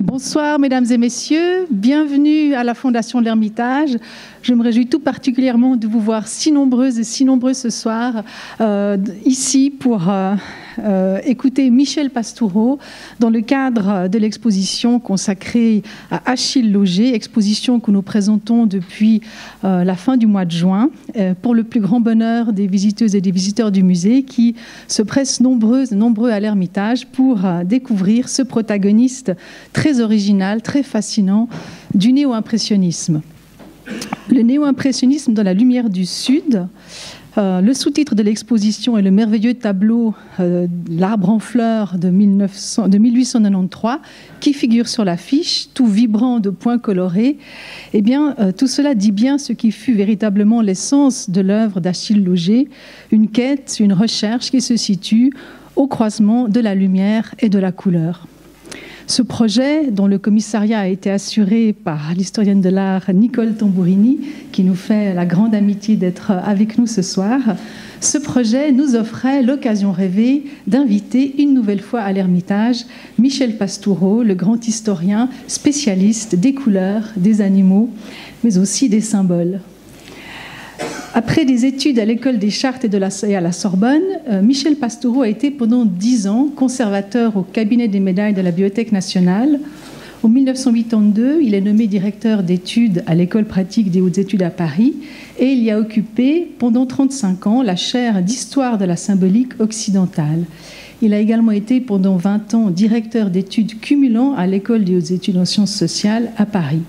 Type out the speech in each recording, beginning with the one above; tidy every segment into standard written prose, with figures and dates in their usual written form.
Bonsoir mesdames et messieurs, bienvenue à la Fondation de l'Ermitage. Je me réjouis tout particulièrement de vous voir si nombreuses et si nombreux ce soir ici pour écouter Michel Pastoureau dans le cadre de l'exposition consacrée à Achille Lauger, exposition que nous présentons depuis la fin du mois de juin pour le plus grand bonheur des visiteuses et des visiteurs du musée qui se pressent nombreux à l'Ermitage pour découvrir ce protagoniste très original, très fascinant du néo-impressionnisme. Le néo-impressionnisme dans la lumière du Sud. Le sous-titre de l'exposition est le merveilleux tableau L'Arbre en fleurs de 1893 qui figure sur l'affiche, tout vibrant de points colorés. Eh bien, tout cela dit bien ce qui fut véritablement l'essence de l'œuvre d'Achille Lauger, une quête, une recherche qui se situe au croisement de la lumière et de la couleur. Ce projet, dont le commissariat a été assuré par l'historienne de l'art Nicole Tambourini, qui nous fait la grande amitié d'être avec nous ce soir, ce projet nous offrait l'occasion rêvée d'inviter une nouvelle fois à l'Ermitage Michel Pastoureau, le grand historien spécialiste des couleurs, des animaux, mais aussi des symboles. Après des études à l'École des Chartes et à la Sorbonne, Michel Pastoureau a été pendant 10 ans conservateur au cabinet des médailles de la Bibliothèque nationale. En 1982, il est nommé directeur d'études à l'École pratique des hautes études à Paris et il y a occupé pendant 35 ans la chaire d'histoire de la symbolique occidentale. Il a également été pendant 20 ans directeur d'études cumulant à l'École des hautes études en sciences sociales à Paris.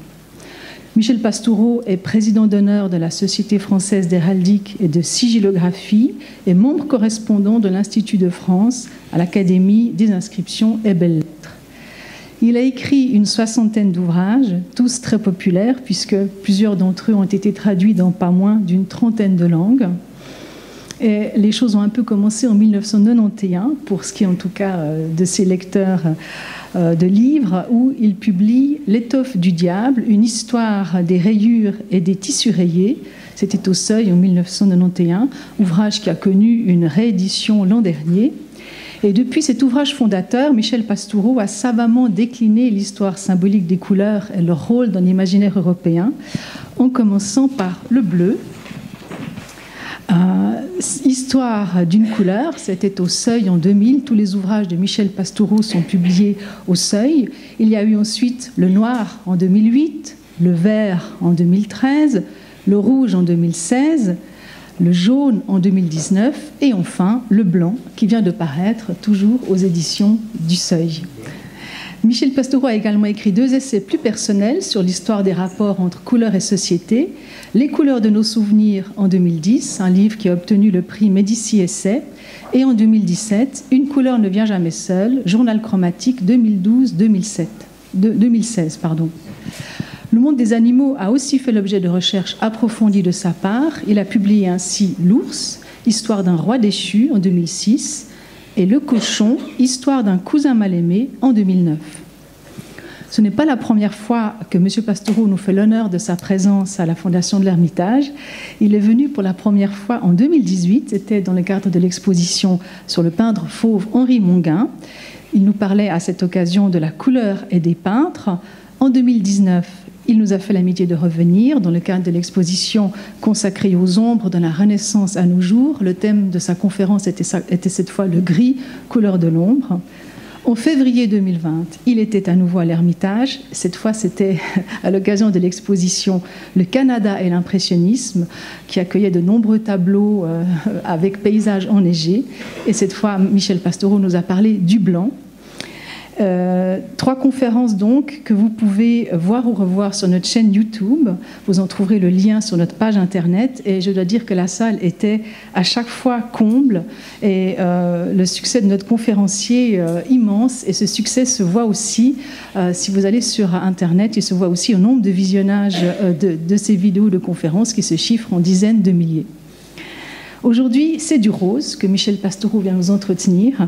Michel Pastoureau est président d'honneur de la Société française d'héraldique et de sigillographie et membre correspondant de l'Institut de France à l'Académie des inscriptions et belles-lettres. Il a écrit une 60aine d'ouvrages, tous très populaires, puisque plusieurs d'entre eux ont été traduits dans pas moins d'une 30aine de langues. Et les choses ont un peu commencé en 1991, pour ce qui est en tout cas de ses lecteurs de livres, où il publie L'étoffe du diable, une histoire des rayures et des tissus rayés. C'était au Seuil en 1991, ouvrage qui a connu une réédition l'an dernier. Et depuis cet ouvrage fondateur, Michel Pastoureau a savamment décliné l'histoire symbolique des couleurs et leur rôle dans l'imaginaire européen, en commençant par le bleu. Histoire d'une couleur, c'était au Seuil en 2000. Tous les ouvrages de Michel Pastoureau sont publiés au Seuil. Il y a eu ensuite le noir en 2008, le vert en 2013, le rouge en 2016, le jaune en 2019 et enfin le blanc qui vient de paraître toujours aux éditions du Seuil. Michel Pastoureau a également écrit 2 essais plus personnels sur l'histoire des rapports entre couleurs et société. Les couleurs de nos souvenirs en 2010, un livre qui a obtenu le prix Médicis Essai. Et en 2017, Une couleur ne vient jamais seule, journal chromatique 2016. Le monde des animaux a aussi fait l'objet de recherches approfondies de sa part. Il a publié ainsi L'ours, histoire d'un roi déchu en 2006, et Le cochon, histoire d'un cousin mal aimé en 2009. Ce n'est pas la première fois que M. Pastoureau nous fait l'honneur de sa présence à la Fondation de l'Ermitage. Il est venu pour la première fois en 2018, c'était dans le cadre de l'exposition sur le peintre fauve Henri Monguin. Il nous parlait à cette occasion de la couleur et des peintres. En 2019, il nous a fait l'amitié de revenir dans le cadre de l'exposition consacrée aux ombres de la Renaissance à nos jours. Le thème de sa conférence était cette fois le gris, couleur de l'ombre. En février 2020, il était à nouveau à l'Ermitage. Cette fois, c'était à l'occasion de l'exposition Le Canada et l'impressionnisme, qui accueillait de nombreux tableaux avec paysages enneigés. Et cette fois, Michel Pastoureau nous a parlé du blanc. 3 conférences donc que vous pouvez voir ou revoir sur notre chaîne YouTube. Vous en trouverez le lien sur notre page internet et je dois dire que la salle était à chaque fois comble et le succès de notre conférencier immense, et ce succès se voit aussi si vous allez sur internet, il se voit aussi au nombre de visionnages de ces vidéos de conférences qui se chiffrent en dizaines de milliers. Aujourd'hui, c'est du rose que Michel Pastoureau vient nous entretenir.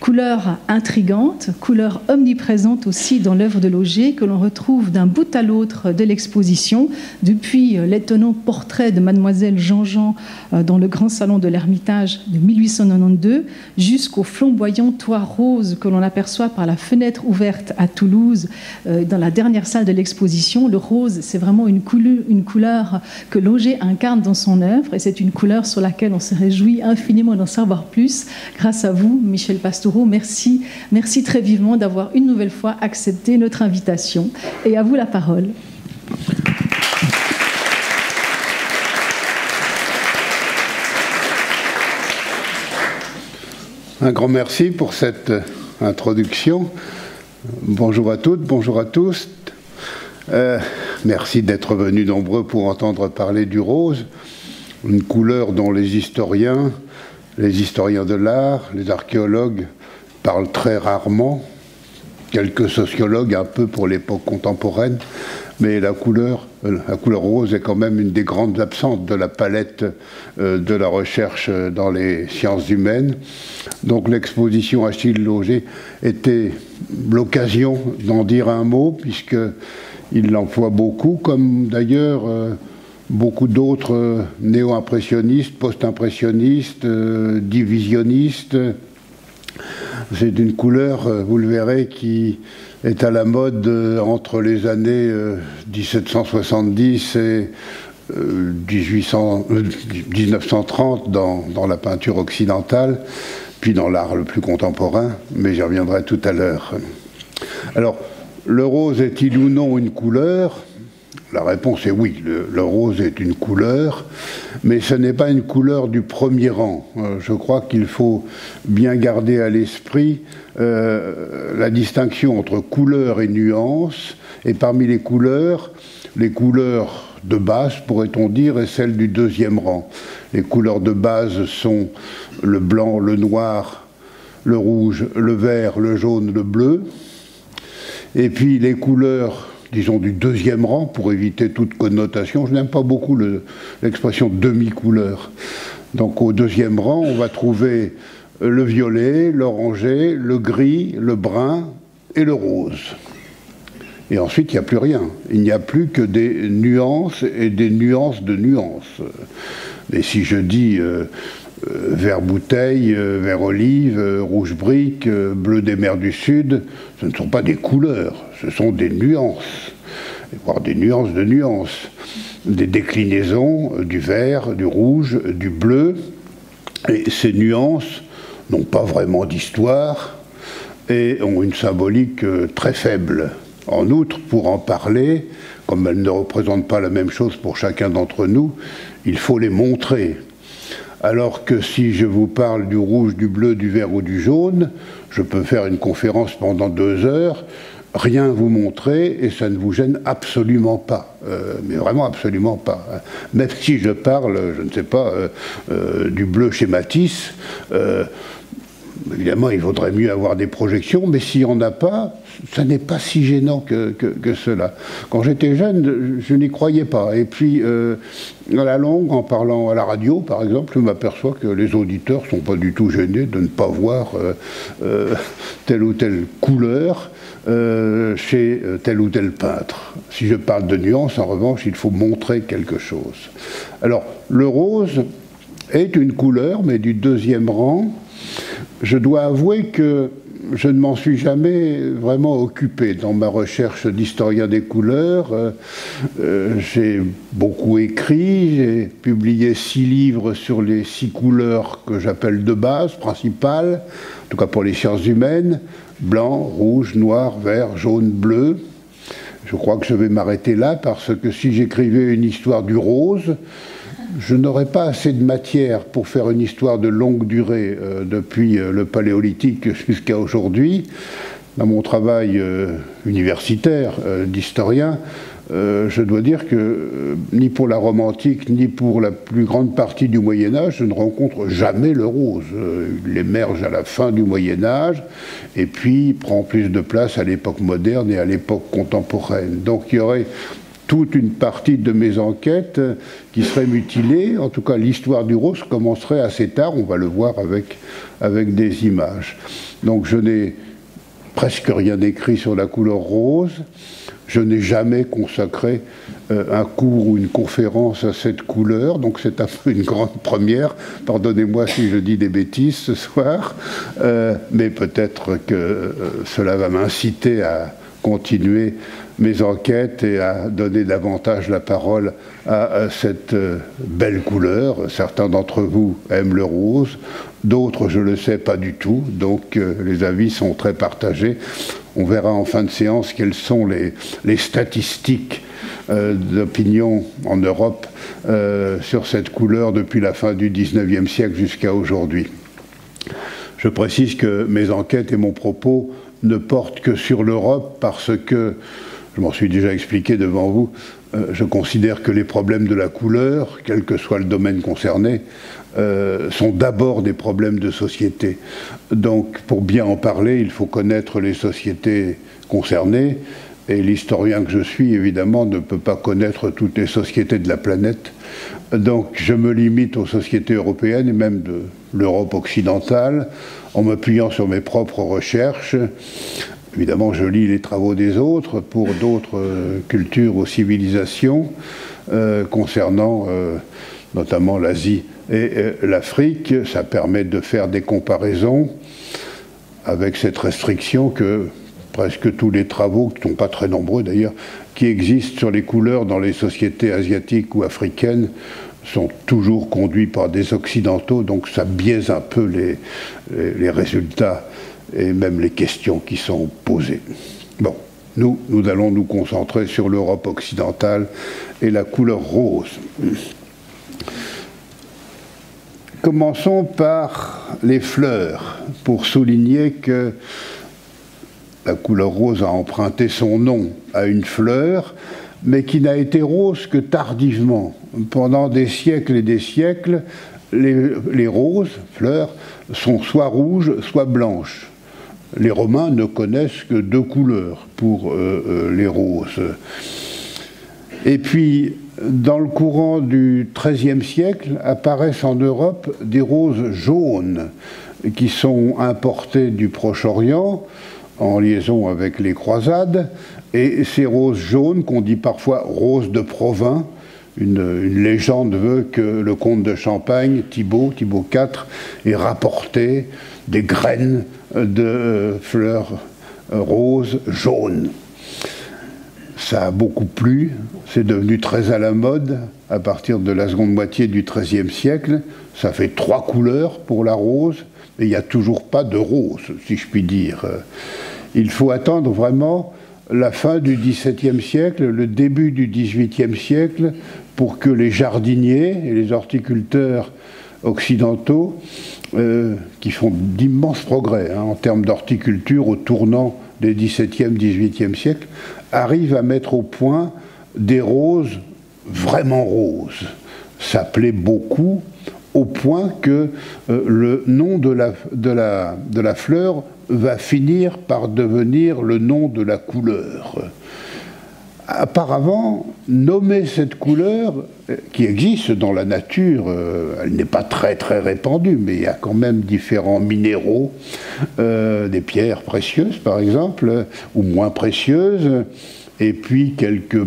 Couleur intrigante, couleur omniprésente aussi dans l'œuvre de Lauger, que l'on retrouve d'un bout à l'autre de l'exposition, depuis l'étonnant portrait de Mademoiselle Jean-Jean dans le grand salon de l'Ermitage de 1892, jusqu'au flamboyant toit rose que l'on aperçoit par la fenêtre ouverte à Toulouse, dans la dernière salle de l'exposition. Le rose, c'est vraiment une couleur que Lauger incarne dans son œuvre, et c'est une couleur sur laquelle on se réjouit infiniment d'en savoir plus grâce à vous, Michel Pastoureau. Merci très vivement d'avoir une nouvelle fois accepté notre invitation. Et à vous la parole. Un grand merci pour cette introduction. Bonjour à toutes, bonjour à tous. Merci d'être venus nombreux pour entendre parler du rose, une couleur dont les historiens de l'art, les archéologues parlent très rarement, quelques sociologues un peu pour l'époque contemporaine, mais la couleur rose est quand même une des grandes absentes de la palette de la recherche dans les sciences humaines. Donc l'exposition Achille Lauger était l'occasion d'en dire un mot, puisqu'il l'emploie beaucoup, comme d'ailleurs beaucoup d'autres néo-impressionnistes, post-impressionnistes, divisionnistes. C'est une couleur, vous le verrez, qui est à la mode entre les années 1770 et 1930 dans la peinture occidentale, puis dans l'art le plus contemporain, mais j'y reviendrai tout à l'heure. Alors, le rose est-il ou non une couleur ? La réponse est oui, le rose est une couleur, mais ce n'est pas une couleur du premier rang. Je crois qu'il faut bien garder à l'esprit la distinction entre couleur et nuance, et parmi les couleurs de base, pourrait-on dire, est celle du deuxième rang. Les couleurs de base sont le blanc, le noir, le rouge, le vert, le jaune, le bleu, et puis les couleurs, disons, du deuxième rang, pour éviter toute connotation. Je n'aime pas beaucoup l'expression demi-couleur. Donc au deuxième rang, on va trouver le violet, l'orangé, le gris, le brun et le rose. Et ensuite, il n'y a plus rien. Il n'y a plus que des nuances et des nuances de nuances. Et si je dis vert bouteille, vert olive, rouge brique, bleu des mers du Sud, ce ne sont pas des couleurs, ce sont des nuances, voire des nuances de nuances, des déclinaisons du vert, du rouge, du bleu, et ces nuances n'ont pas vraiment d'histoire et ont une symbolique très faible. En outre, pour en parler, comme elles ne représentent pas la même chose pour chacun d'entre nous, il faut les montrer. Alors que si je vous parle du rouge, du bleu, du vert ou du jaune, je peux faire une conférence pendant 2 heures, rien vous montrer et ça ne vous gêne absolument pas, mais vraiment absolument pas. Même si je parle, je ne sais pas, du bleu chez Matisse, évidemment il vaudrait mieux avoir des projections, mais s'il n'y en a pas, ça n'est pas si gênant que cela. Quand j'étais jeune, je n'y croyais pas. Et puis, à la longue, en parlant à la radio, par exemple, je m'aperçois que les auditeurs ne sont pas du tout gênés de ne pas voir telle ou telle couleur chez tel ou tel peintre. Si je parle de nuances, en revanche, il faut montrer quelque chose. Alors, le rose est une couleur, mais du deuxième rang. Je dois avouer que je ne m'en suis jamais vraiment occupé dans ma recherche d'historien des couleurs. J'ai beaucoup écrit, j'ai publié 6 livres sur les 6 couleurs que j'appelle de base, principales, en tout cas pour les sciences humaines, blanc, rouge, noir, vert, jaune, bleu. Je crois que je vais m'arrêter là parce que si j'écrivais une histoire du rose, je n'aurais pas assez de matière pour faire une histoire de longue durée depuis le Paléolithique jusqu'à aujourd'hui. Dans mon travail universitaire d'historien, je dois dire que ni pour la Rome antique, ni pour la plus grande partie du Moyen-Âge, je ne rencontre jamais le rose. Il émerge à la fin du Moyen-Âge et puis prend plus de place à l'époque moderne et à l'époque contemporaine. Donc il y aurait toute une partie de mes enquêtes qui serait mutilée. En tout cas, l'histoire du rose commencerait assez tard, on va le voir avec des images. Donc je n'ai presque rien écrit sur la couleur rose. Je n'ai jamais consacré un cours ou une conférence à cette couleur, donc c'est un peu une grande première. Pardonnez-moi si je dis des bêtises ce soir, mais peut-être que cela va m'inciter à continuer mes enquêtes et à donner davantage la parole à cette belle couleur. Certains d'entre vous aiment le rose, d'autres, je le sais, pas du tout, donc les avis sont très partagés. On verra en fin de séance quelles sont les statistiques d'opinion en Europe sur cette couleur depuis la fin du XIXe siècle jusqu'à aujourd'hui. Je précise que mes enquêtes et mon propos ne portent que sur l'Europe parce que, je m'en suis déjà expliqué devant vous, je considère que les problèmes de la couleur, quel que soit le domaine concerné, sont d'abord des problèmes de société. Donc, pour bien en parler, il faut connaître les sociétés concernées, et l'historien que je suis, évidemment, ne peut pas connaître toutes les sociétés de la planète. Donc, je me limite aux sociétés européennes et même de l'Europe occidentale, en m'appuyant sur mes propres recherches. Évidemment, je lis les travaux des autres pour d'autres cultures ou civilisations concernant notamment l'Asie et l'Afrique. Ça permet de faire des comparaisons avec cette restriction que presque tous les travaux, qui ne sont pas très nombreux d'ailleurs, qui existent sur les couleurs dans les sociétés asiatiques ou africaines sont toujours conduits par des Occidentaux, donc ça biaise un peu les résultats et même les questions qui sont posées. Bon, nous allons nous concentrer sur l'Europe occidentale et la couleur rose. Commençons par les fleurs, pour souligner que la couleur rose a emprunté son nom à une fleur, mais qui n'a été rose que tardivement. Pendant des siècles et des siècles, les roses, fleurs, sont soit rouges, soit blanches. Les Romains ne connaissent que deux couleurs pour les roses. Et puis, dans le courant du XIIIe siècle, apparaissent en Europe des roses jaunes qui sont importées du Proche-Orient en liaison avec les croisades. Et ces roses jaunes, qu'on dit parfois roses de Provins, une légende veut que le comte de Champagne, Thibaut IV, ait rapporté des graines de fleurs roses jaunes. Ça a beaucoup plu, c'est devenu très à la mode à partir de la seconde moitié du XIIIe siècle. Ça fait 3 couleurs pour la rose, mais il n'y a toujours pas de rose, si je puis dire. Il faut attendre vraiment la fin du XVIIe siècle, le début du XVIIIe siècle, pour que les jardiniers et les horticulteurs occidentaux, qui font d'immenses progrès en termes d'horticulture au tournant des XVIIe, XVIIIe siècles, arrivent à mettre au point des roses vraiment roses. Ça plaît beaucoup, au point que le nom de la fleur va finir par devenir le nom de la couleur. Apparemment, nommer cette couleur, qui existe dans la nature, elle n'est pas très très répandue, mais il y a quand même différents minéraux, des pierres précieuses par exemple, ou moins précieuses, et puis quelques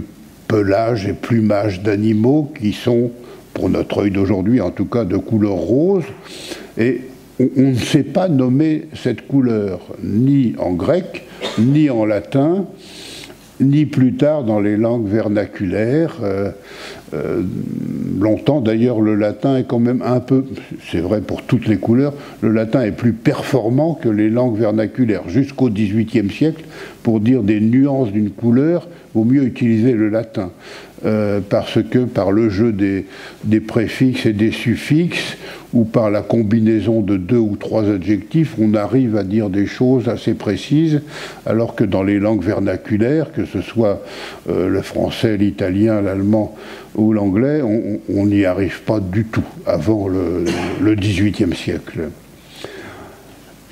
pelages et plumages d'animaux qui sont, pour notre œil d'aujourd'hui en tout cas, de couleur rose, et on ne sait pas nommer cette couleur, ni en grec, ni en latin, ni plus tard dans les langues vernaculaires. Longtemps d'ailleurs le latin est quand même un peu, c'est vrai pour toutes les couleurs, le latin est plus performant que les langues vernaculaires. Jusqu'au XVIIIe siècle, pour dire des nuances d'une couleur, il vaut mieux utiliser le latin. Parce que par le jeu des préfixes et des suffixes, ou par la combinaison de 2 ou 3 adjectifs, on arrive à dire des choses assez précises, alors que dans les langues vernaculaires, que ce soit le français, l'italien, l'allemand ou l'anglais, on n'y arrive pas du tout avant le XVIIIe siècle.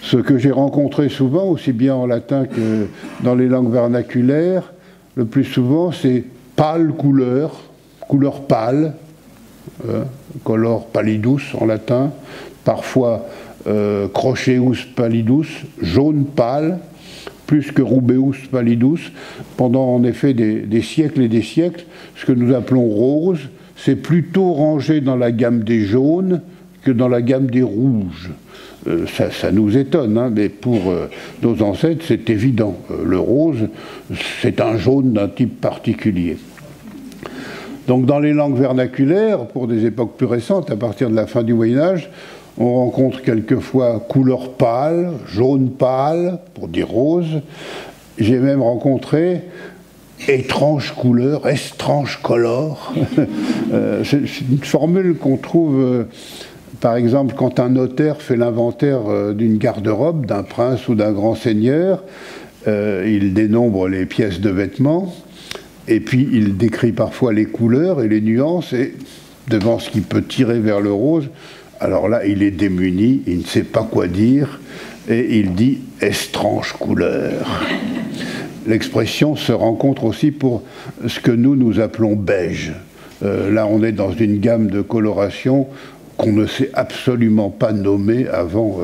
Ce que j'ai rencontré souvent, aussi bien en latin que dans les langues vernaculaires, le plus souvent, c'est pâle couleur pâle, color pallidus en latin, parfois croceus pallidus, jaune pâle, plus que rubeus pallidus. Pendant en effet des siècles et des siècles, ce que nous appelons rose, c'est plutôt rangé dans la gamme des jaunes que dans la gamme des rouges. Ça nous étonne, hein, mais pour nos ancêtres, c'est évident. Le rose, c'est un jaune d'un type particulier. Donc dans les langues vernaculaires, pour des époques plus récentes, à partir de la fin du Moyen-Âge, on rencontre quelquefois couleur pâle, jaune pâle, pour dire rose. J'ai même rencontré étrange couleur, estrange color. C'est une formule qu'on trouve, par exemple, quand un notaire fait l'inventaire d'une garde-robe, d'un prince ou d'un grand seigneur. Il dénombre les pièces de vêtements. Et puis, il décrit parfois les couleurs et les nuances, et devant ce qui peut tirer vers le rose, alors là, il est démuni, il ne sait pas quoi dire, et il dit « estrange couleur ». L'expression se rencontre aussi pour ce que nous appelons beige. Là, on est dans une gamme de coloration qu'on ne sait absolument pas nommer avant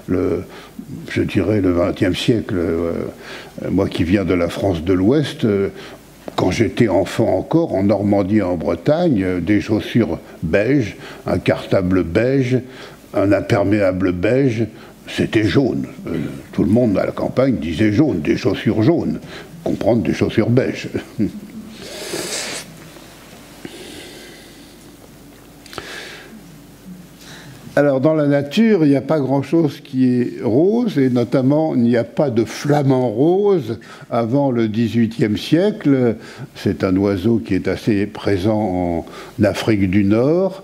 je dirais, le XXe siècle. Moi qui viens de la France de l'Ouest, quand j'étais enfant encore, en Normandie et en Bretagne, des chaussures beige, un cartable beige, un imperméable beige, c'était jaune. Tout le monde à la campagne disait jaune, des chaussures jaunes. Comprendre des chaussures beige. Alors, dans la nature, il n'y a pas grand-chose qui est rose, et notamment, il n'y a pas de flamant rose avant le XVIIIe siècle. C'est un oiseau qui est assez présent en Afrique du Nord,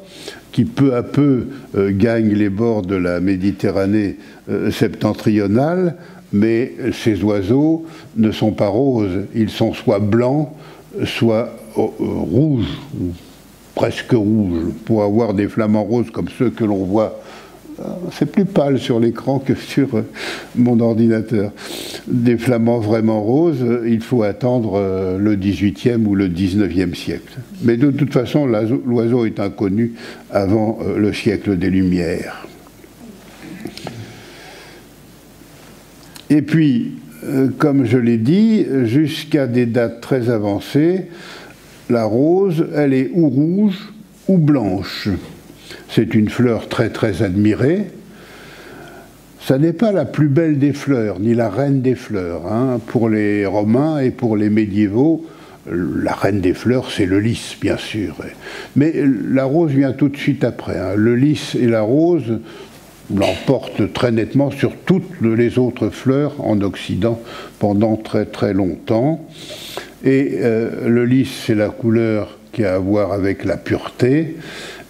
qui peu à peu gagne les bords de la Méditerranée septentrionale, mais ces oiseaux ne sont pas roses. Ils sont soit blancs, soit rouges, presque rouge, pour avoir des flamants roses comme ceux que l'on voit. C'est plus pâle sur l'écran que sur mon ordinateur. Des flamants vraiment roses, il faut attendre le XVIIIe ou le XIXe siècle. Mais de toute façon, l'oiseau est inconnu avant le siècle des Lumières. Et puis, comme je l'ai dit, jusqu'à des dates très avancées, la rose, elle est ou rouge ou blanche. C'est une fleur très très admirée. Ça n'est pas la plus belle des fleurs, ni la reine des fleurs. Hein. Pour les Romains et pour les médiévaux, la reine des fleurs, c'est le lys, bien sûr. Mais la rose vient tout de suite après. Hein. Le lys et la rose l'emportent très nettement sur toutes les autres fleurs en Occident pendant très très longtemps. Et le lys, c'est la couleur qui a à voir avec la pureté,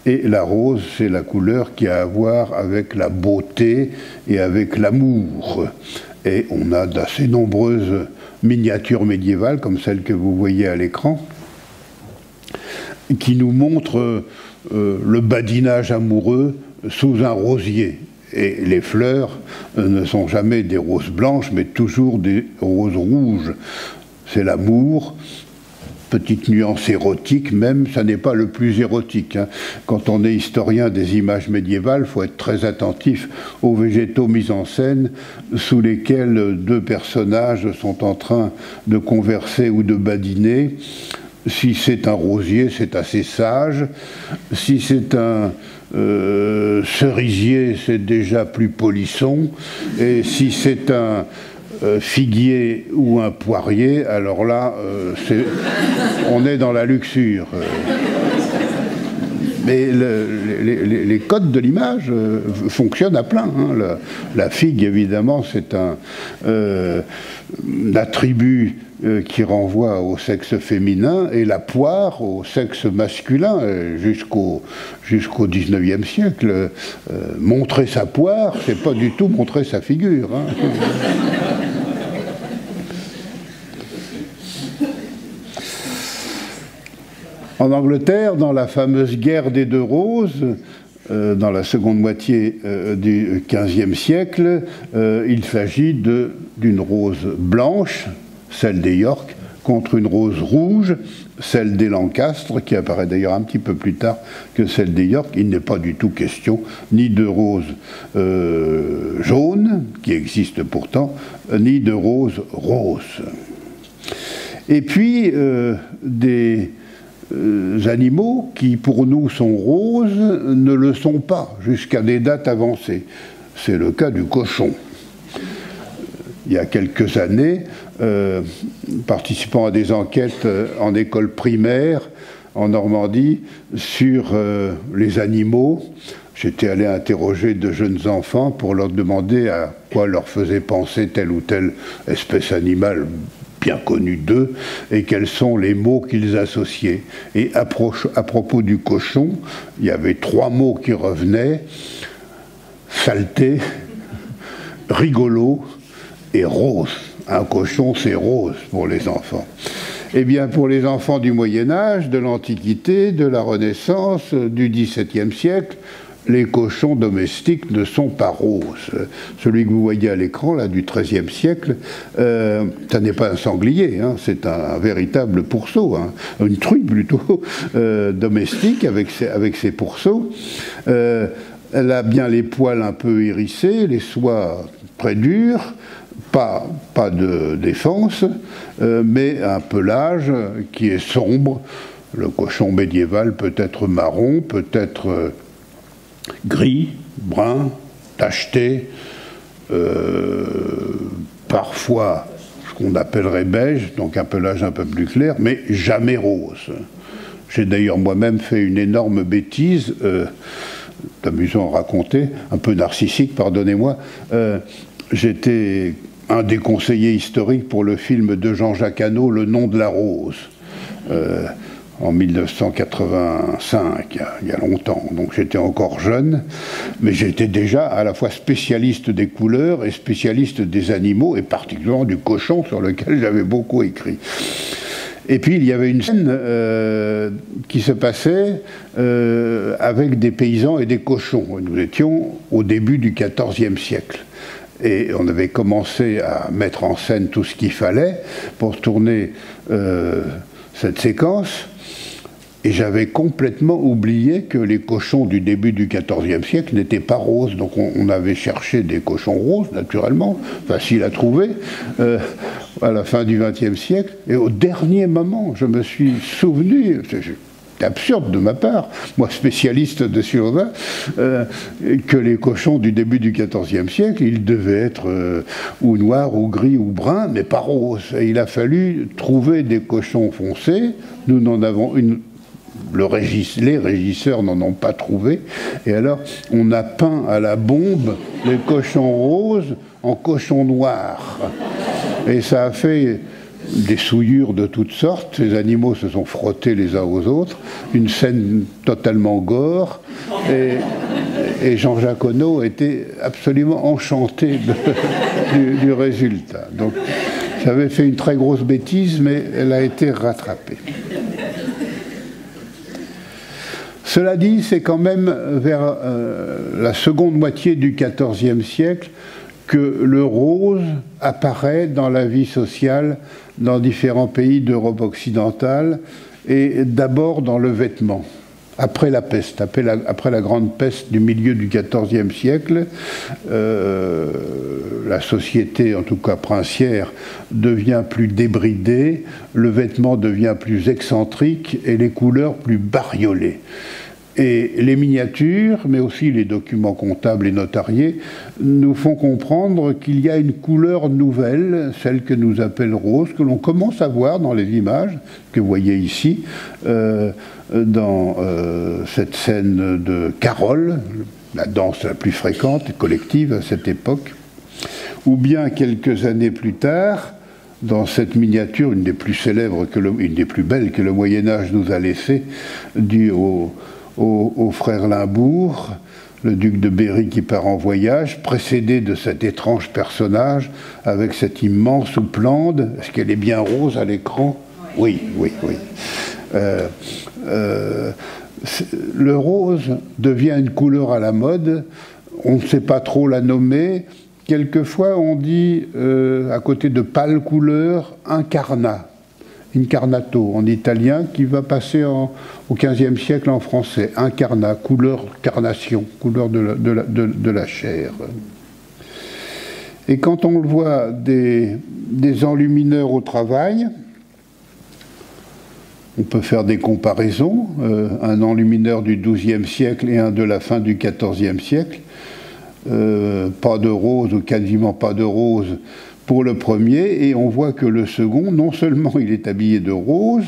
et la rose, c'est la couleur qui a à voir avec la beauté et avec l'amour. Et on a d'assez nombreuses miniatures médiévales, comme celle que vous voyez à l'écran, qui nous montrent le badinage amoureux sous un rosier. Et les fleurs ne sont jamais des roses blanches, mais toujours des roses rouges. C'est l'amour, petite nuance érotique même, ça n'est pas le plus érotique. Hein. Quand on est historien des images médiévales, il faut être très attentif aux végétaux mis en scène sous lesquels deux personnages sont en train de converser ou de badiner. Si c'est un rosier, c'est assez sage. Si c'est un cerisier, c'est déjà plus polisson. Et si c'est un figuier ou un poirier, alors là, on est dans la luxure. Mais les codes de l'image fonctionnent à plein. Hein. La figue, évidemment, c'est un attribut qui renvoie au sexe féminin, et la poire au sexe masculin, jusqu'au XIXe siècle. Montrer sa poire, c'est pas du tout montrer sa figure. Hein. En Angleterre, dans la fameuse guerre des deux roses, dans la seconde moitié du XVe siècle, il s'agit d'une rose blanche, celle des York, contre une rose rouge, celle des Lancastre, qui apparaît d'ailleurs un petit peu plus tard que celle des York. Il n'est pas du tout question ni de rose jaune, qui existe pourtant, ni de rose rose. Et puis, des animaux qui, pour nous, sont roses, ne le sont pas, jusqu'à des dates avancées. C'est le cas du cochon. Il y a quelques années, participant à des enquêtes en école primaire en Normandie sur les animaux, j'étais allé interroger de jeunes enfants pour leur demander à quoi leur faisait penser telle ou telle espèce animale bien connue d'eux et quels sont les mots qu'ils associaient. Et à propos du cochon, il y avait 3 mots qui revenaient: saleté, rigolo et rose. Un cochon, c'est rose pour les enfants. Eh bien, pour les enfants du Moyen-Âge, de l'Antiquité, de la Renaissance, du XVIIe siècle, les cochons domestiques ne sont pas roses. Celui que vous voyez à l'écran, là, du XIIIe siècle, ça n'est pas un sanglier, hein, c'est un véritable pourceau, hein, une truie plutôt, domestique avec ses pourceaux. Elle a bien les poils un peu hérissés, les soies très dures, pas de défense, mais un pelage qui est sombre. Le cochon médiéval peut être marron, peut être gris, brun, tacheté, parfois ce qu'on appellerait beige, donc un pelage un peu plus clair, mais jamais rose. J'ai d'ailleurs moi-même fait une énorme bêtise, amusant à raconter, un peu narcissique, pardonnez-moi. J'étais un des conseillers historiques pour le film de Jean-Jacques Hano, Le nom de la rose, en 1985, il y a longtemps. Donc j'étais encore jeune, mais j'étais déjà à la fois spécialiste des couleurs et spécialiste des animaux, et particulièrement du cochon, sur lequel j'avais beaucoup écrit. Et puis il y avait une scène qui se passait avec des paysans et des cochons. Nous étions au début du XIVe siècle. Et on avait commencé à mettre en scène tout ce qu'il fallait pour tourner cette séquence. Et j'avais complètement oublié que les cochons du début du XIVe siècle n'étaient pas roses. Donc on avait cherché des cochons roses, naturellement, facile à trouver, à la fin du XXe siècle. Et au dernier moment, je me suis souvenu, c'est absurde de ma part, moi spécialiste de Survin, que les cochons du début du XIVe siècle, ils devaient être ou noirs, ou gris, ou bruns, mais pas roses. Et il a fallu trouver des cochons foncés. Nous n'en avons les régisseurs n'en ont pas trouvé, et alors on a peint à la bombe les cochons roses en cochons noirs, et ça a fait des souillures de toutes sortes. Ces animaux se sont frottés les uns aux autres, une scène totalement gore, et Jean-Jacques Hano était absolument enchanté du résultat. Donc j'avais fait une très grosse bêtise, mais elle a été rattrapée. Cela dit, c'est quand même vers la seconde moitié du XIVe siècle que le rose apparaît dans la vie sociale dans différents pays d'Europe occidentale, et d'abord dans le vêtement. Après la peste, après la grande peste du milieu du XIVe siècle, la société, en tout cas princière, devient plus débridée, le vêtement devient plus excentrique et les couleurs plus bariolées. Et les miniatures, mais aussi les documents comptables et notariés, nous font comprendre qu'il y a une couleur nouvelle, celle que nous appelle rose, que l'on commence à voir dans les images que vous voyez ici, dans cette scène de Carole, la danse la plus fréquente et collective à cette époque, ou bien quelques années plus tard, dans cette miniature, une des plus célèbres, une des plus belles que le Moyen-Âge nous a laissée, due au frère Limbourg, le duc de Berry qui part en voyage, précédé de cet étrange personnage avec cette immense houppelande. Est-ce qu'elle est bien rose à l'écran? Oui. Le rose devient une couleur à la mode, on ne sait pas trop la nommer. Quelquefois on dit, à côté de pâle couleur, incarnat. incarnato en italien, qui va passer au XVe siècle en français. Incarnat, couleur carnation, couleur de la chair. Et quand on le voit des enlumineurs au travail, on peut faire des comparaisons, un enlumineur du XIIe siècle et un de la fin du XIVe siècle. Pas de rose ou quasiment pas de rose pour le premier, et on voit que le second, non seulement il est habillé de rose,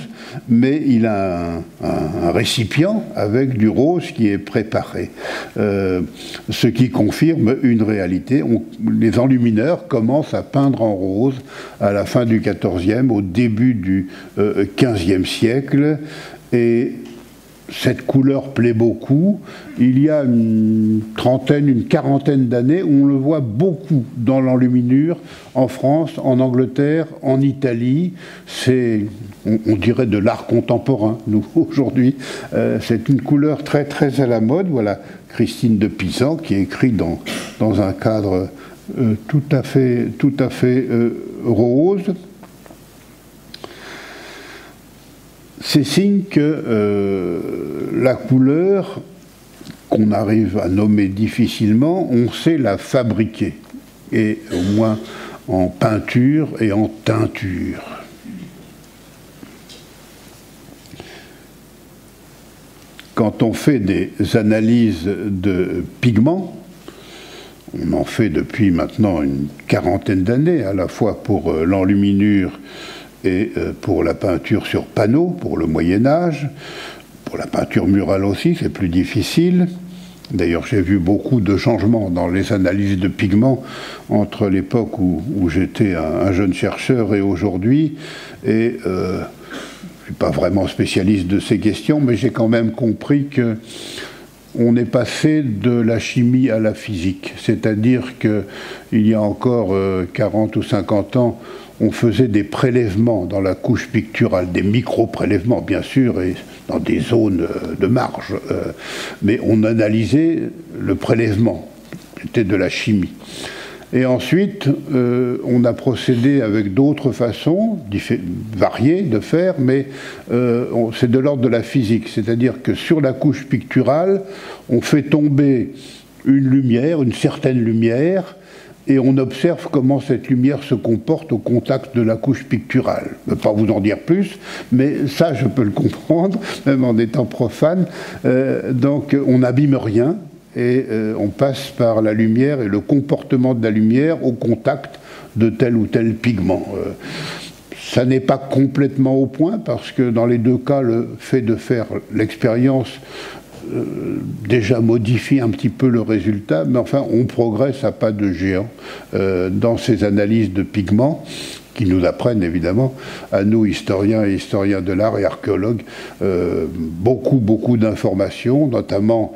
mais il a un récipient avec du rose qui est préparé. Ce qui confirme une réalité. Les enlumineurs commencent à peindre en rose à la fin du XIVe, au début du XVe siècle, et cette couleur plaît beaucoup. Il y a une quarantaine d'années où on le voit beaucoup dans l'enluminure, en France, en Angleterre, en Italie. C'est, on dirait, de l'art contemporain, nous, aujourd'hui. C'est une couleur très, très à la mode. Voilà Christine de Pisan qui écrit dans un cadre tout à fait rose. C'est signe que la couleur, qu'on arrive à nommer difficilement, on sait la fabriquer, et au moins en peinture et en teinture. Quand on fait des analyses de pigments, on en fait depuis maintenant une quarantaine d'années, à la fois pour l'enluminure et pour la peinture sur panneau, pour le Moyen-Âge, pour la peinture murale aussi, c'est plus difficile. D'ailleurs, j'ai vu beaucoup de changements dans les analyses de pigments entre l'époque où j'étais un jeune chercheur et aujourd'hui. Et je ne suis pas vraiment spécialiste de ces questions, mais j'ai quand même compris qu'on est passé de la chimie à la physique. C'est-à-dire qu'il y a encore 40 ou 50 ans, on faisait des prélèvements dans la couche picturale, des micro-prélèvements bien sûr, et dans des zones de marge, mais on analysait le prélèvement, c'était de la chimie. Et ensuite, on a procédé avec d'autres façons, variées de faire, mais c'est de l'ordre de la physique, c'est-à-dire que sur la couche picturale, on fait tomber une lumière, une certaine lumière, et on observe comment cette lumière se comporte au contact de la couche picturale. Je ne peux pas vous en dire plus, mais ça, je peux le comprendre, même en étant profane. Donc, on n'abîme rien, et on passe par la lumière et le comportement de la lumière au contact de tel ou tel pigment. Ça n'est pas complètement au point, parce que dans les deux cas, le fait de faire l'expérience déjà modifie un petit peu le résultat, mais enfin on progresse à pas de géant dans ces analyses de pigments qui nous apprennent évidemment, à nous historiens et historiens de l'art et archéologues, beaucoup d'informations, notamment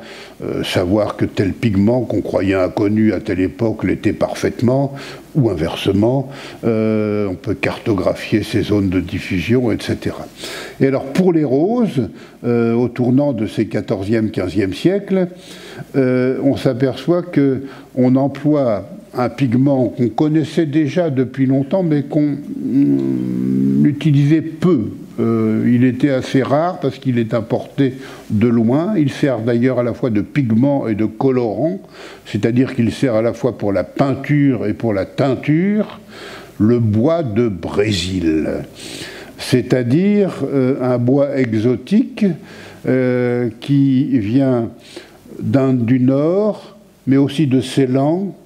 savoir que tel pigment qu'on croyait inconnu à telle époque l'était parfaitement, ou inversement, on peut cartographier ces zones de diffusion, etc. Et alors pour les roses, au tournant de ces 14e, 15e siècles, on s'aperçoit qu'on emploie un pigment qu'on connaissait déjà depuis longtemps, mais qu'on utilisait peu. Il était assez rare parce qu'il est importé de loin. Il sert d'ailleurs à la fois de pigment et de colorant, c'est-à-dire qu'il sert à la fois pour la peinture et pour la teinture, le bois de Brésil. C'est-à-dire un bois exotique qui vient d'Inde du Nord, mais aussi de Ceylan,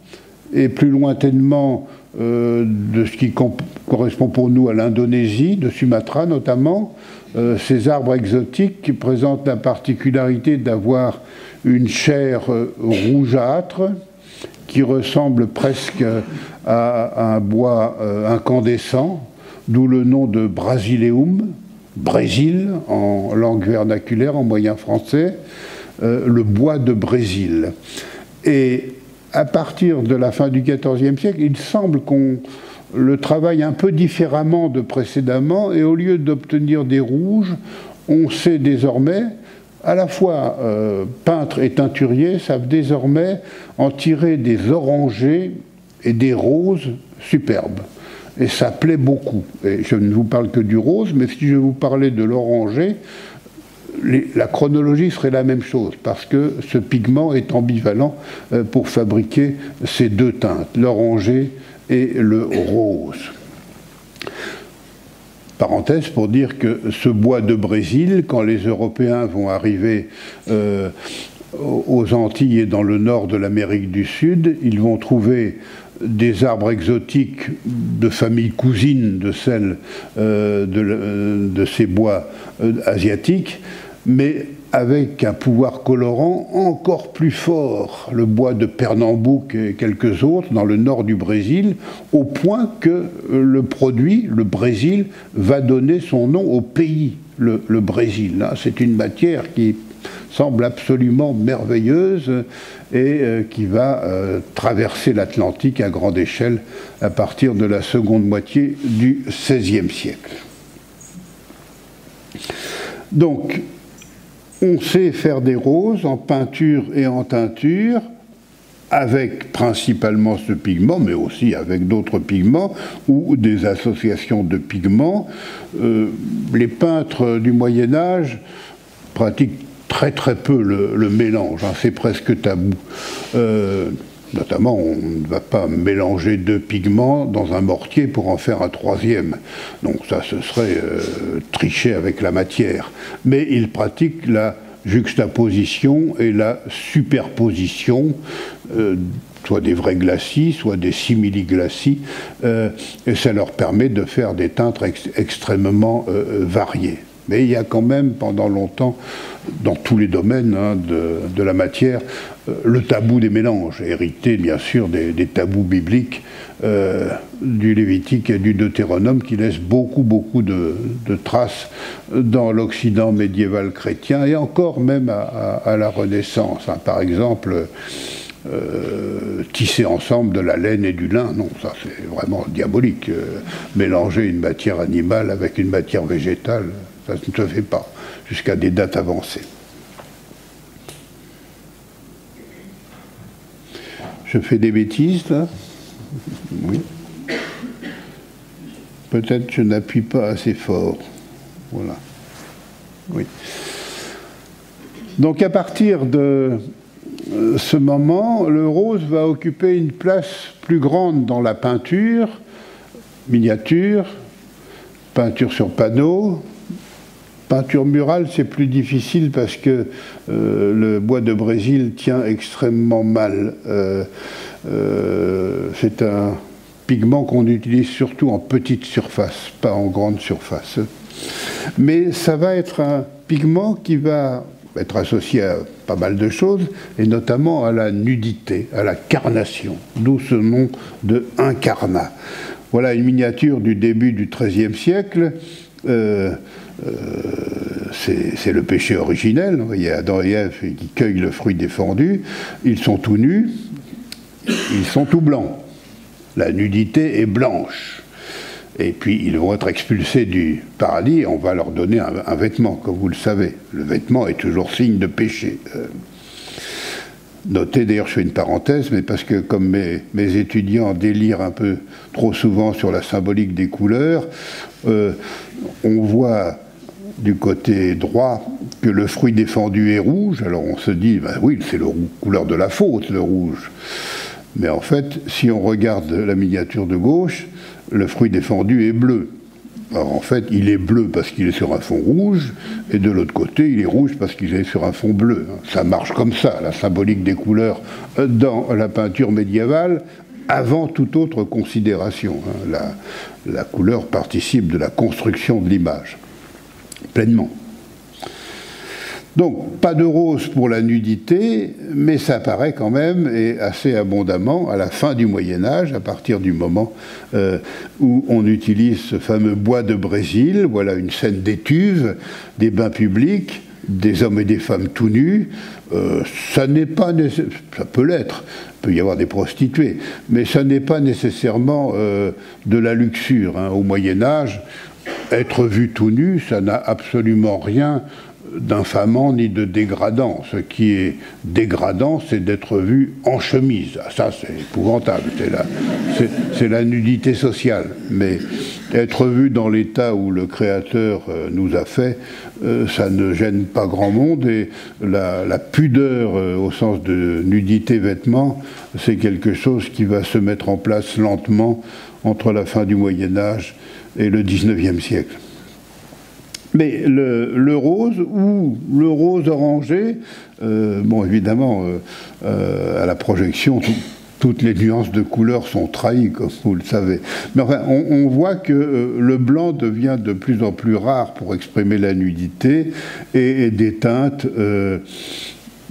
et plus lointainement de ce qui correspond pour nous à l'Indonésie, de Sumatra notamment. Ces arbres exotiques présentent la particularité d'avoir une chair rougeâtre qui ressemble presque à un bois incandescent, d'où le nom de Brasileum, Brésil en langue vernaculaire, en moyen français, le bois de Brésil. Et à partir de la fin du XIVe siècle, il semble qu'on le travaille un peu différemment de précédemment, et au lieu d'obtenir des rouges, on sait désormais, à la fois peintres et teinturiers savent désormais en tirer des orangés et des roses superbes. et ça plaît beaucoup. Et je ne vous parle que du rose, mais si je vous parlais de l'orangé, la chronologie serait la même chose, parce que ce pigment est ambivalent pour fabriquer ces deux teintes, l'orangé et le rose. Parenthèse pour dire que ce bois de Brésil, quand les Européens vont arriver aux Antilles et dans le nord de l'Amérique du Sud, ils vont trouver des arbres exotiques de famille cousine de celles de ces bois asiatiques, mais avec un pouvoir colorant encore plus fort, le bois de Pernambouc et quelques autres dans le nord du Brésil, au point que le produit, le Brésil, va donner son nom au pays, le Brésil. C'est une matière qui semble absolument merveilleuse et qui va traverser l'Atlantique à grande échelle à partir de la seconde moitié du XVIe siècle. Donc, on sait faire des roses en peinture et en teinture, avec principalement ce pigment, mais aussi avec d'autres pigments ou des associations de pigments. Les peintres du Moyen-Âge pratiquent très très peu le mélange, c'est presque tabou. Notamment, on ne va pas mélanger deux pigments dans un mortier pour en faire un troisième. Donc ça, ce serait tricher avec la matière. Mais ils pratiquent la juxtaposition et la superposition, soit des vrais glacis, soit des simili-glacis, et ça leur permet de faire des teintes extrêmement variées. Mais il y a quand même, pendant longtemps, dans tous les domaines de la matière, le tabou des mélanges, hérité bien sûr des tabous bibliques du Lévitique et du Deutéronome, qui laissent beaucoup de traces dans l'Occident médiéval chrétien, et encore même à la Renaissance. Par exemple, tisser ensemble de la laine et du lin, non, ça c'est vraiment diabolique. Mélanger une matière animale avec une matière végétale, ça ne se fait pas, jusqu'à des dates avancées. Je fais des bêtises, là? Oui. Peut-être je n'appuie pas assez fort. Voilà. Oui. Donc à partir de ce moment, le rose va occuper une place plus grande dans la peinture, miniature, peinture sur panneau. Peinture murale, c'est plus difficile parce que le bois de Brésil tient extrêmement mal. C'est un pigment qu'on utilise surtout en petite surface, pas en grande surface. Mais ça va être un pigment qui va être associé à pas mal de choses, et notamment à la nudité, à la carnation, d'où ce nom de incarnat. Voilà une miniature du début du XIIIe siècle. C'est le péché originel. Vous voyez Adam et Ève qui cueillent le fruit défendu. Ils sont tout nus, ils sont tout blancs. La nudité est blanche. Et puis ils vont être expulsés du paradis et on va leur donner un vêtement, comme vous le savez. Le vêtement est toujours signe de péché. Notez, d'ailleurs, je fais une parenthèse, mais parce que comme mes étudiants délirent un peu trop souvent sur la symbolique des couleurs, on voit du côté droit que le fruit défendu est rouge. Alors on se dit, ben oui, c'est la couleur de la faute, le rouge. Mais en fait, si on regarde la miniature de gauche, le fruit défendu est bleu. Alors en fait, il est bleu parce qu'il est sur un fond rouge, et de l'autre côté, il est rouge parce qu'il est sur un fond bleu. Ça marche comme ça, la symbolique des couleurs dans la peinture médiévale, avant toute autre considération. La couleur participe de la construction de l'image, pleinement. Donc, pas de rose pour la nudité, mais ça apparaît quand même, et assez abondamment, à la fin du Moyen-Âge, à partir du moment où on utilise ce fameux bois de Brésil. Voilà une scène d'étuve, des bains publics, des hommes et des femmes tout nus. Ça n'est pas ça peut l'être, il peut y avoir des prostituées, mais ça n'est pas nécessairement de la luxure. Au Moyen-Âge, être vu tout nu, ça n'a absolument rien d'infamant ni de dégradant. Ce qui est dégradant, c'est d'être vu en chemise. Ça, c'est épouvantable. C'est la nudité sociale. Mais être vu dans l'état où le Créateur nous a fait, ça ne gêne pas grand monde. Et la pudeur, au sens de nudité vêtements, c'est quelque chose qui va se mettre en place lentement entre la fin du Moyen-Âge et le XIXe siècle. Mais le rose ou le rose orangé, bon, évidemment, à la projection, toutes les nuances de couleurs sont trahies, comme vous le savez. Mais enfin, on voit que le blanc devient de plus en plus rare pour exprimer la nudité, et des teintes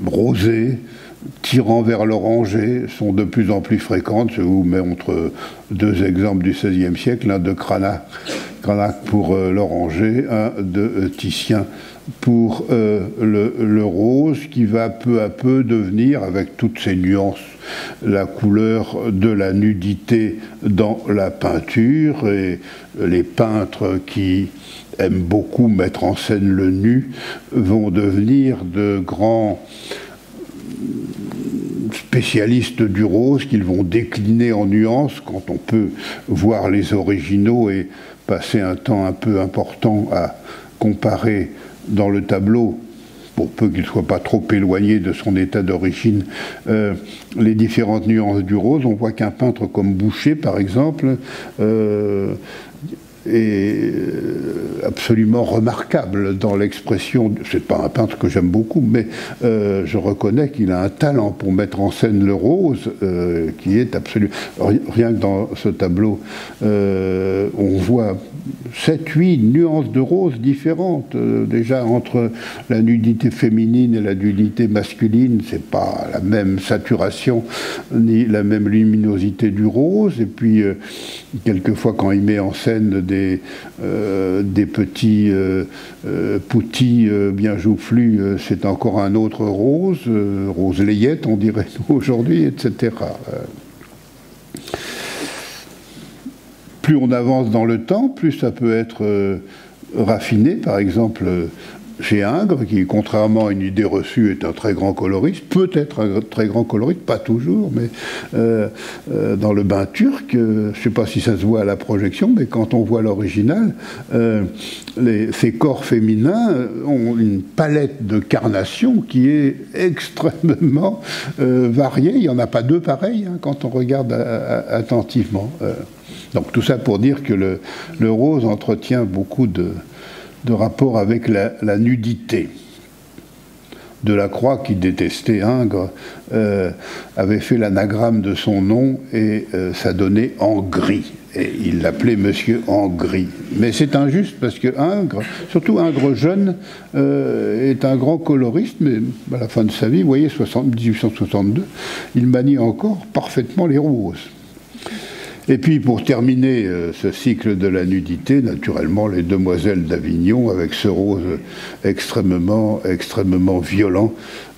rosées, tirant vers l'orangé, sont de plus en plus fréquentes. Je vous mets entre deux exemples du XVIe siècle, un de Cranach pour l'oranger, un de Titien pour le rose, qui va peu à peu devenir, avec toutes ces nuances, la couleur de la nudité dans la peinture. Et les peintres qui aiment beaucoup mettre en scène le nu vont devenir de grands spécialistes du rose, qu'ils vont décliner en nuances, quand on peut voir les originaux et passer un temps un peu important à comparer dans le tableau, pour peu qu'il ne soit pas trop éloigné de son état d'origine, les différentes nuances du rose. On voit qu'un peintre comme Boucher, par exemple, est absolument remarquable dans l'expression. C'est pas un peintre que j'aime beaucoup, mais je reconnais qu'il a un talent pour mettre en scène le rose qui est absolu. Rien que dans ce tableau, on voit 7-8 nuances de rose différentes. Déjà, entre la nudité féminine et la nudité masculine, c'est pas la même saturation ni la même luminosité du rose. Et puis, quelquefois, quand il met en scène des petits poutis bien joufflus, c'est encore un autre rose, rose layette, on dirait aujourd'hui, etc. Plus on avance dans le temps, plus ça peut être raffiné. Par exemple, chez Ingres, qui, contrairement à une idée reçue, est un très grand coloriste, peut être un très grand coloriste, pas toujours, mais dans le bain turc, je ne sais pas si ça se voit à la projection, mais quand on voit l'original, ces corps féminins ont une palette de carnations qui est extrêmement variée. Il n'y en a pas deux pareils, hein, quand on regarde attentivement. Donc tout ça pour dire que le rose entretient beaucoup de rapport avec la nudité. Delacroix, qui détestait Ingres, avait fait l'anagramme de son nom et ça donnait Engris. Et il l'appelait Monsieur Engris. Mais c'est injuste parce que Ingres, surtout Ingres jeune, est un grand coloriste, mais à la fin de sa vie, vous voyez, 1862, il manie encore parfaitement les roses. Et puis, pour terminer ce cycle de la nudité, naturellement, les demoiselles d'Avignon, avec ce rose extrêmement violent.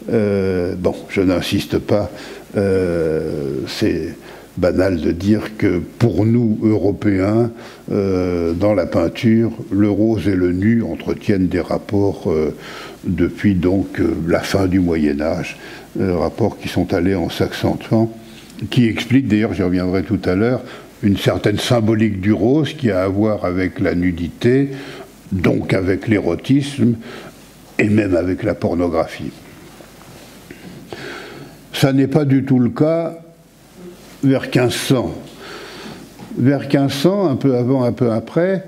Bon, je n'insiste pas, c'est banal de dire que pour nous, Européens, dans la peinture, le rose et le nu entretiennent des rapports depuis donc la fin du Moyen-Âge, rapports qui sont allés en s'accentuant, qui explique, d'ailleurs, j'y reviendrai tout à l'heure, une certaine symbolique du rose qui a à voir avec la nudité, donc avec l'érotisme, et même avec la pornographie. Ça n'est pas du tout le cas vers 1500. Vers 1500, un peu avant, un peu après,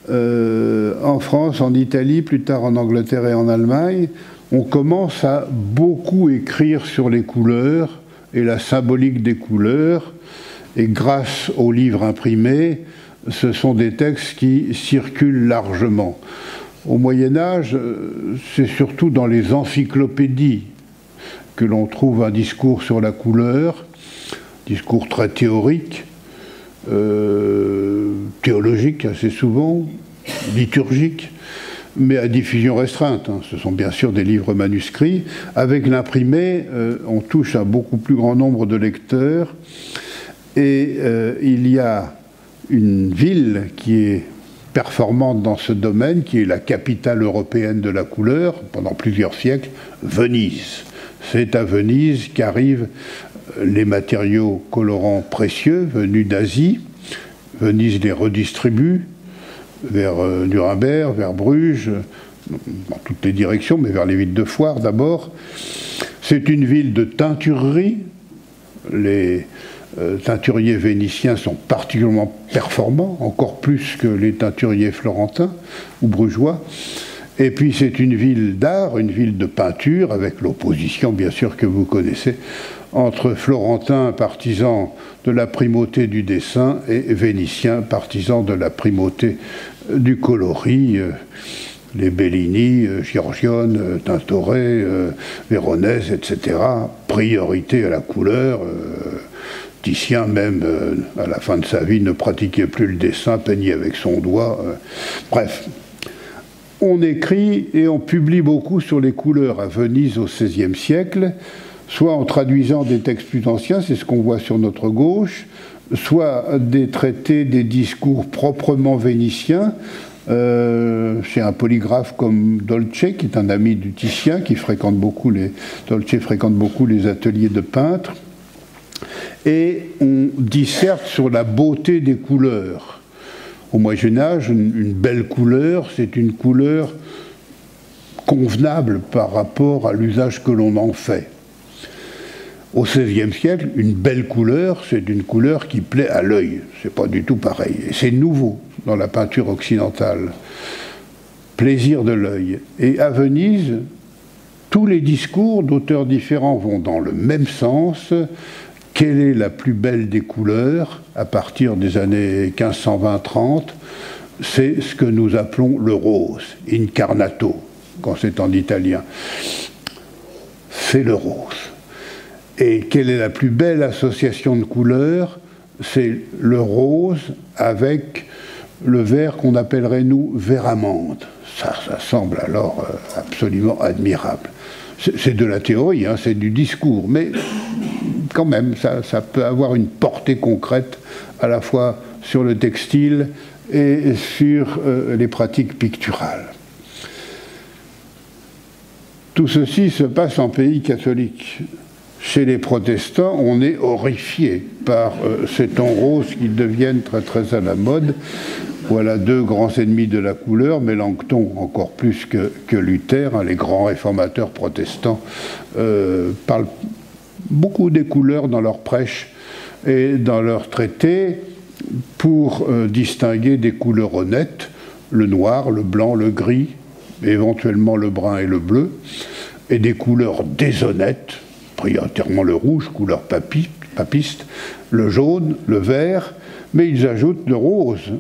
en France, en Italie, plus tard en Angleterre et en Allemagne, on commence à beaucoup écrire sur les couleurs et la symbolique des couleurs, et grâce aux livres imprimés, ce sont des textes qui circulent largement. Au Moyen-Âge, c'est surtout dans les encyclopédies que l'on trouve un discours sur la couleur, discours très théorique, théologique assez souvent, liturgique, mais à diffusion restreinte. Hein. Ce sont bien sûr des livres manuscrits. Avec l'imprimé, on touche à beaucoup plus grand nombre de lecteurs. Et il y a une ville qui est performante dans ce domaine, qui est la capitale européenne de la couleur, pendant plusieurs siècles, Venise. C'est à Venise qu'arrivent les matériaux colorants précieux venus d'Asie. Venise les redistribue vers Nuremberg, vers Bruges, dans toutes les directions, mais vers les villes de foire d'abord. C'est une ville de teinturerie. Les teinturiers vénitiens sont particulièrement performants, encore plus que les teinturiers florentins ou brugeois. Et puis c'est une ville d'art, une ville de peinture, avec l'opposition bien sûr que vous connaissez, entre Florentins, partisans de la primauté du dessin, et Vénitiens, partisans de la primauté du coloris. Les Bellini, Giorgione, Tintoret, Véronèse, etc. Priorité à la couleur. Titien, même, à la fin de sa vie, ne pratiquait plus le dessin, peignait avec son doigt. Bref. On écrit et on publie beaucoup sur les couleurs à Venise au XVIe siècle, soit en traduisant des textes plus anciens, c'est ce qu'on voit sur notre gauche, soit des traités, des discours proprement vénitiens, chez un polygraphe comme Dolce, qui est un ami du Titien, qui fréquente beaucoup Dolce fréquente beaucoup les ateliers de peintres, et on disserte sur la beauté des couleurs. Au Moyen-Âge, une belle couleur, c'est une couleur convenable par rapport à l'usage que l'on en fait. Au XVIe siècle, une belle couleur, c'est une couleur qui plaît à l'œil. C'est pas du tout pareil. Et c'est nouveau dans la peinture occidentale. Plaisir de l'œil. Et à Venise, tous les discours d'auteurs différents vont dans le même sens. Quelle est la plus belle des couleurs à partir des années 1520-30? C'est ce que nous appelons le rose, incarnato, quand c'est en italien. C'est le rose. Et quelle est la plus belle association de couleurs? C'est le rose avec le vert qu'on appellerait, nous, vert amande. Ça semble alors absolument admirable. C'est de la théorie, hein, c'est du discours, mais quand même, ça peut avoir une portée concrète à la fois sur le textile et sur les pratiques picturales. Tout ceci se passe en pays catholique. Chez les protestants, on est horrifié par ces tons roses qui deviennent très très à la mode. Voilà deux grands ennemis de la couleur, Mélenchon encore plus que Luther, hein, les grands réformateurs protestants parlent beaucoup des couleurs dans leurs prêches et dans leurs traités pour distinguer des couleurs honnêtes, le noir, le blanc, le gris, éventuellement le brun et le bleu, et des couleurs déshonnêtes, prioritairement le rouge, couleur papiste, le jaune, le vert, mais ils ajoutent le rose,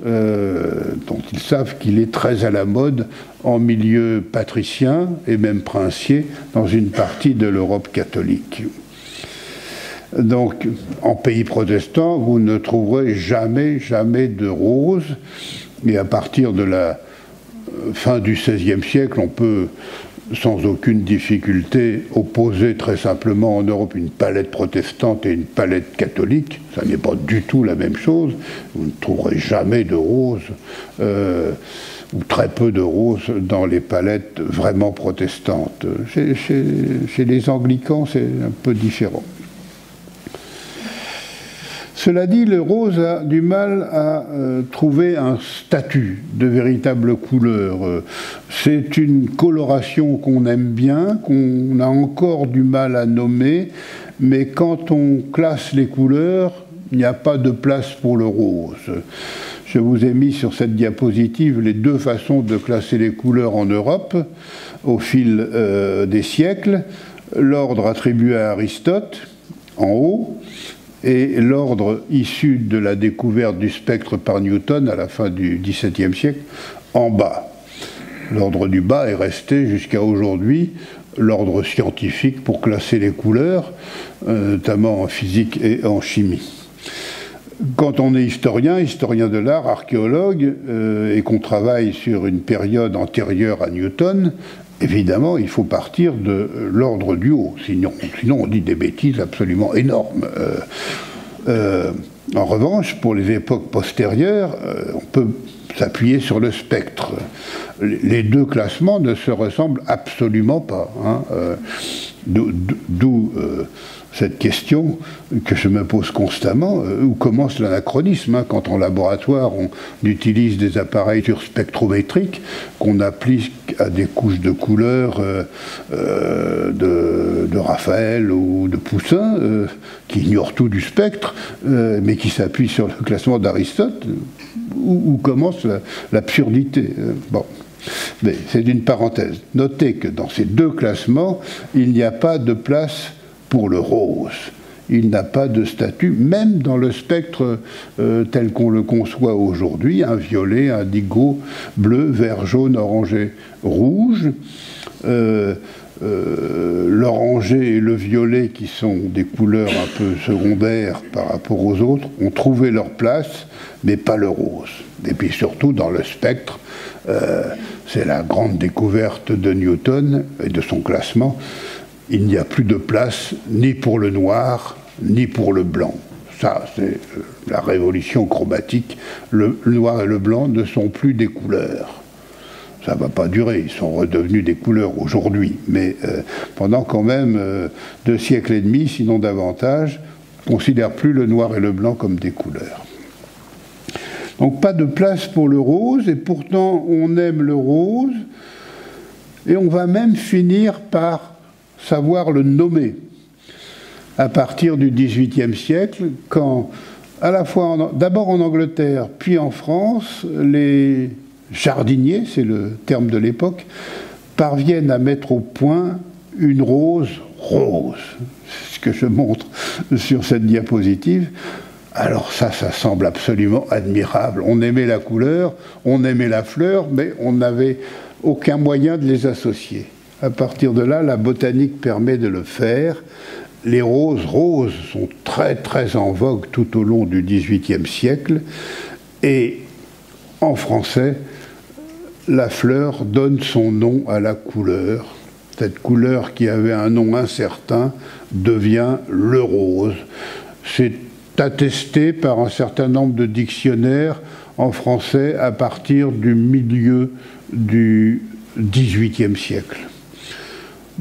dont ils savent qu'il est très à la mode en milieu patricien et même princier dans une partie de l'Europe catholique. Donc, en pays protestant, vous ne trouverez jamais de rose, et à partir de la fin du XVIe siècle, on peut sans aucune difficulté opposer très simplement en Europe une palette protestante et une palette catholique. Ça n'est pas du tout la même chose. Vous ne trouverez jamais de rose, ou très peu de rose, dans les palettes vraiment protestantes. Chez les anglicans, c'est un peu différent. Cela dit, le rose a du mal à trouver un statut de véritable couleur. C'est une coloration qu'on aime bien, qu'on a encore du mal à nommer, mais quand on classe les couleurs, il n'y a pas de place pour le rose. Je vous ai mis sur cette diapositive les deux façons de classer les couleurs en Europe au fil des siècles. L'ordre attribué à Aristote, en haut, et l'ordre issu de la découverte du spectre par Newton à la fin du XVIIe siècle, en bas. L'ordre du bas est resté jusqu'à aujourd'hui l'ordre scientifique pour classer les couleurs, notamment en physique et en chimie. Quand on est historien de l'art, archéologue, et qu'on travaille sur une période antérieure à Newton, évidemment, il faut partir de l'ordre du haut, sinon on dit des bêtises absolument énormes. En revanche, pour les époques postérieures, on peut s'appuyer sur le spectre. Les deux classements ne se ressemblent absolument pas. Hein. D'où cette question que je me pose constamment, où commence l'anachronisme, hein, quand en laboratoire on utilise des appareils spectrométriques qu'on applique à des couches de couleurs de Raphaël ou de Poussin, qui ignorent tout du spectre, mais qui s'appuient sur le classement d'Aristote, où commence l'absurdité. Bon. Mais c'est une parenthèse. Notez que dans ces deux classements, il n'y a pas de place pour le rose. Il n'a pas de statut, même dans le spectre tel qu'on le conçoit aujourd'hui, un violet, indigo, bleu, vert, jaune, orangé, rouge. L'orangé et le violet, qui sont des couleurs un peu secondaires par rapport aux autres, ont trouvé leur place, mais pas le rose. Et puis surtout, dans le spectre, c'est la grande découverte de Newton et de son classement, il n'y a plus de place ni pour le noir, ni pour le blanc. Ça, c'est la révolution chromatique. Le noir et le blanc ne sont plus des couleurs. Ça ne va pas durer, ils sont redevenus des couleurs aujourd'hui. Mais pendant quand même 2 siècles et demi, sinon davantage, on ne considère plus le noir et le blanc comme des couleurs. Donc pas de place pour le rose, et pourtant on aime le rose, et on va même finir par savoir le nommer à partir du XVIIIe siècle, quand, à la fois d'abord en Angleterre, puis en France, les jardiniers, c'est le terme de l'époque, parviennent à mettre au point une rose rose. C'est ce que je montre sur cette diapositive. Alors ça semble absolument admirable. On aimait la couleur, on aimait la fleur, mais on n'avait aucun moyen de les associer. À partir de là, la botanique permet de le faire. Les roses roses sont très très en vogue tout au long du XVIIIe siècle. Et en français, la fleur donne son nom à la couleur. Cette couleur qui avait un nom incertain devient le rose. C'est attesté par un certain nombre de dictionnaires en français à partir du milieu du XVIIIe siècle.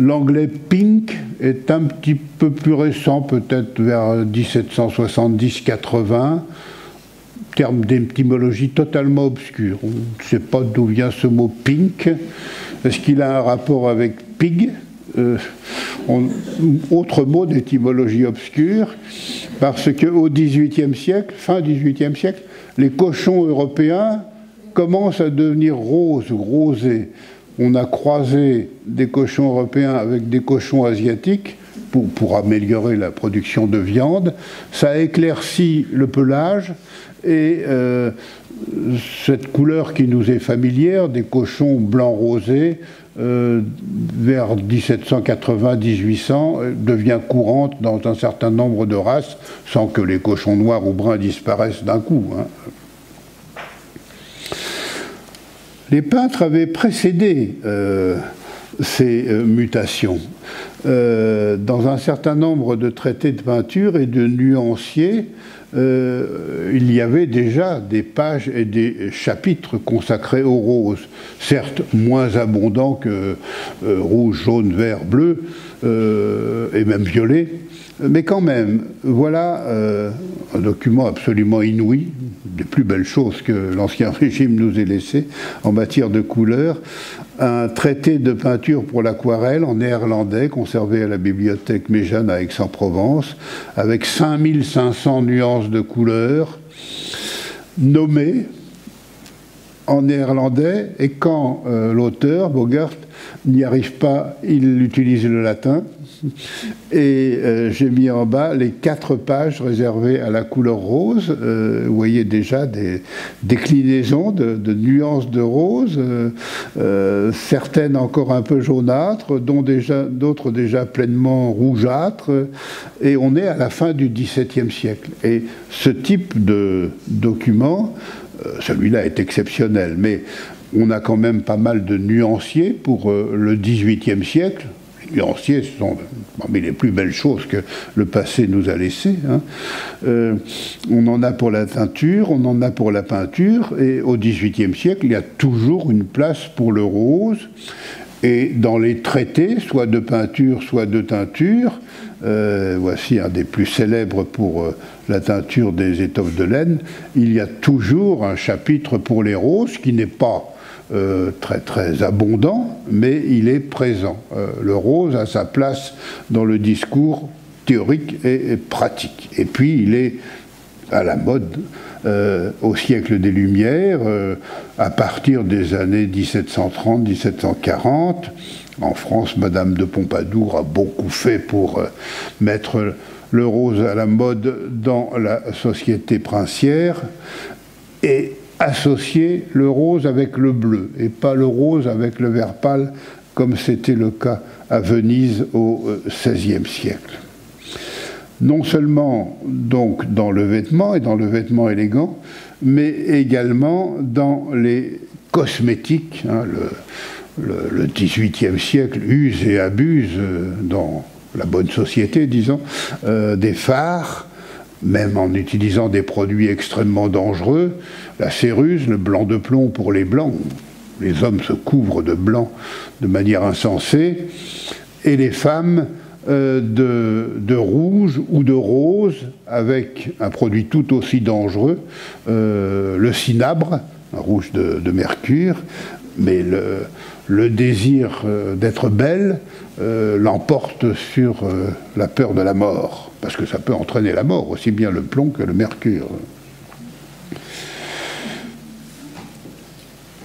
L'anglais pink est un petit peu plus récent, peut-être vers 1770-80, terme d'étymologie totalement obscure. On ne sait pas d'où vient ce mot pink. Est-ce qu'il a un rapport avec pig ? Autre mot d'étymologie obscure, parce qu'au XVIIIe siècle, fin XVIIIe siècle, les cochons européens commencent à devenir roses, rosés. On a croisé des cochons européens avec des cochons asiatiques pour améliorer la production de viande. Ça éclaircit le pelage et cette couleur qui nous est familière, des cochons blancs rosés, vers 1780-1800, devient courante dans un certain nombre de races, sans que les cochons noirs ou bruns disparaissent d'un coup. Hein. Les peintres avaient précédé ces mutations. Dans un certain nombre de traités de peinture et de nuanciers, il y avait déjà des pages et des chapitres consacrés aux roses, certes moins abondants que rouge, jaune, vert, bleu, et même violet, mais quand même, voilà un document absolument inouï, des plus belles choses que l'Ancien Régime nous ait laissées en matière de couleurs, un traité de peinture pour l'aquarelle en néerlandais conservé à la bibliothèque Méjeanne à Aix-en-Provence, avec 5500 nuances de couleurs nommées en néerlandais, et quand l'auteur, Bogart, n'y arrive pas, il utilise le latin. Et j'ai mis en bas les 4 pages réservées à la couleur rose. Vous voyez déjà des déclinaisons de nuances de rose, certaines encore un peu jaunâtres, d'autres déjà pleinement rougeâtres, et on est à la fin du XVIIe siècle. Et ce type de document, celui-là est exceptionnel, mais on a quand même pas mal de nuanciers pour le XVIIIe siècle. nuanciers, ce sont parmi les plus belles choses que le passé nous a laissées. Hein. On en a pour la teinture, on en a pour la peinture, et au XVIIIe siècle, il y a toujours une place pour le rose. Et dans les traités, soit de peinture, soit de teinture, voici un des plus célèbres pour la teinture des étoffes de laine, il y a toujours un chapitre pour les roses qui n'est pas très très abondant, mais il est présent. Le rose a sa place dans le discours théorique et pratique. Et puis il est à la mode au siècle des Lumières, à partir des années 1730-1740. En France, Madame de Pompadour a beaucoup fait pour mettre le rose à la mode dans la société princière et associer le rose avec le bleu et pas le rose avec le vert pâle comme c'était le cas à Venise au XVIe siècle. Non seulement donc dans le vêtement et dans le vêtement élégant, mais également dans les cosmétiques. Hein, le XVIIIe siècle use et abuse dans la bonne société, disons, des fards, même en utilisant des produits extrêmement dangereux, la céruse, le blanc de plomb pour les blancs, les hommes se couvrent de blanc de manière insensée, et les femmes de rouge ou de rose, avec un produit tout aussi dangereux, le cinabre, un rouge de mercure, mais le désir d'être belle l'emporte sur la peur de la mort, parce que ça peut entraîner la mort, aussi bien le plomb que le mercure.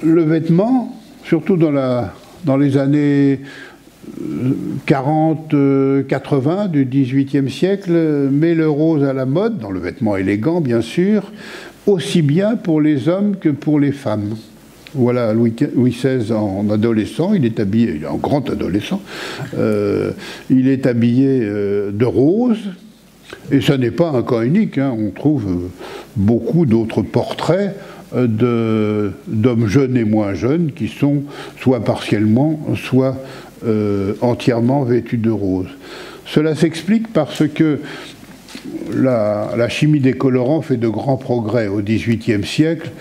Le vêtement, surtout dans les années 40-80 du XVIIIe siècle, met le rose à la mode, dans le vêtement élégant bien sûr, aussi bien pour les hommes que pour les femmes. Voilà Louis XVI en adolescent, il est habillé, il est un grand adolescent, il est habillé de rose, et ce n'est pas un cas unique, hein, on trouve beaucoup d'autres portraits d'hommes jeunes et moins jeunes qui sont soit partiellement, soit entièrement vêtus de rose. Cela s'explique parce que la chimie des colorants fait de grands progrès au XVIIIe siècle,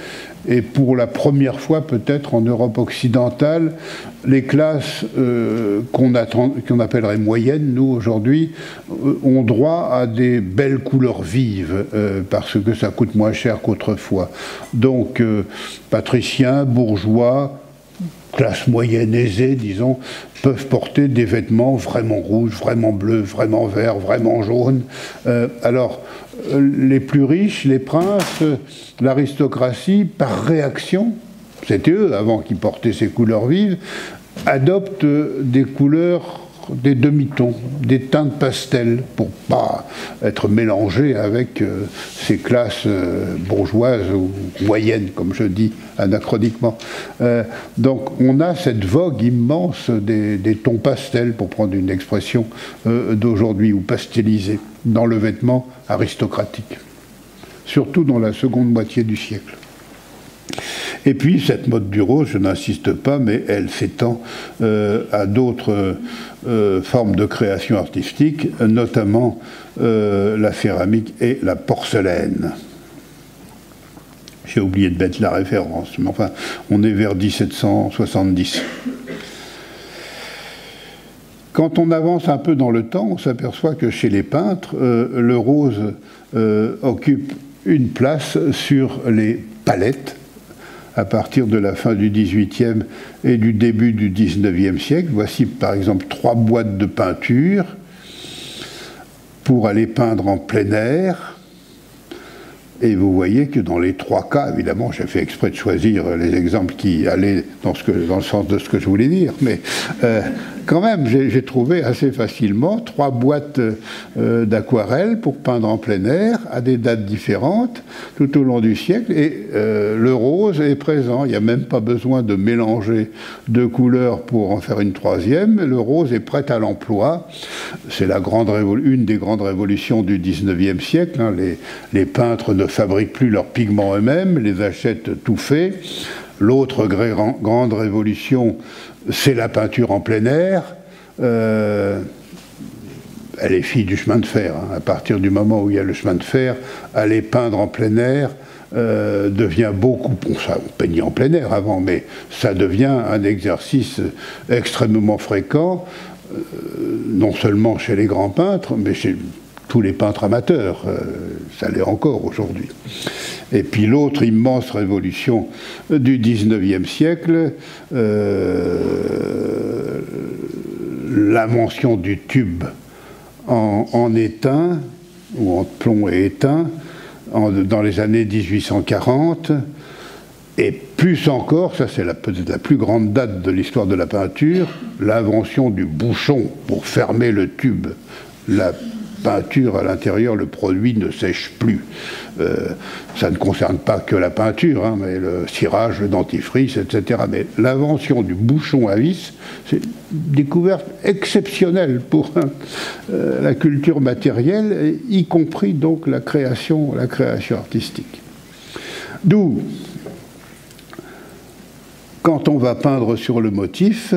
et pour la première fois peut-être en Europe occidentale, les classes qu'on appellerait moyennes, nous aujourd'hui, ont droit à des belles couleurs vives, parce que ça coûte moins cher qu'autrefois. Donc patriciens, bourgeois, classe moyenne aisée, disons, peuvent porter des vêtements vraiment rouges, vraiment bleus, vraiment verts, vraiment jaunes. Alors, les plus riches, les princes, l'aristocratie, par réaction, c'était eux avant qui portaient ces couleurs vives, adoptent des couleurs, des demi-tons, des teintes pastel, pour pas être mélangés avec ces classes bourgeoises ou moyennes, comme je dis anachroniquement. Donc on a cette vogue immense des tons pastels, pour prendre une expression d'aujourd'hui, ou pastelisés, dans le vêtement aristocratique, surtout dans la seconde moitié du siècle. Et puis cette mode du rose, je n'insiste pas, mais elle s'étend à d'autres formes de création artistique, notamment la céramique et la porcelaine. J'ai oublié de mettre la référence, mais enfin, on est vers 1770. Quand on avance un peu dans le temps, on s'aperçoit que chez les peintres, le rose occupe une place sur les palettes, à partir de la fin du XVIIIe et du début du XIXe siècle. Voici par exemple 3 boîtes de peinture pour aller peindre en plein air. Et vous voyez que dans les 3 cas, évidemment, j'ai fait exprès de choisir les exemples qui allaient dans le sens de ce que je voulais dire, mais quand même, j'ai trouvé assez facilement 3 boîtes d'aquarelle pour peindre en plein air, à des dates différentes, tout au long du siècle, et le rose est présent. Il n'y a même pas besoin de mélanger 2 couleurs pour en faire une 3e. Le rose est prêt à l'emploi. C'est une des grandes révolutions du XIXe siècle. Hein. Les peintres ne fabriquent plus leurs pigments eux-mêmes, les achètent tout fait. L'autre grande révolution, c'est la peinture en plein air. elle est fille du chemin de fer. Hein. À partir du moment où il y a le chemin de fer, aller peindre en plein air devient beaucoup... Bon, ça, on peignait en plein air avant, mais ça devient un exercice extrêmement fréquent, non seulement chez les grands peintres, mais chez tous les peintres amateurs. Ça l'est encore aujourd'hui. Et puis l'autre immense révolution du XIXe siècle, l'invention du tube en étain, ou en plomb et étain, dans les années 1840, et plus encore, ça c'est peut-être la plus grande date de l'histoire de la peinture, l'invention du bouchon pour fermer le tube. La peinture à l'intérieur, le produit ne sèche plus. Ça ne concerne pas que la peinture, hein, mais le cirage, le dentifrice, etc. Mais l'invention du bouchon à vis, c'est une découverte exceptionnelle pour la culture matérielle, y compris donc la création artistique. D'où, quand on va peindre sur le motif,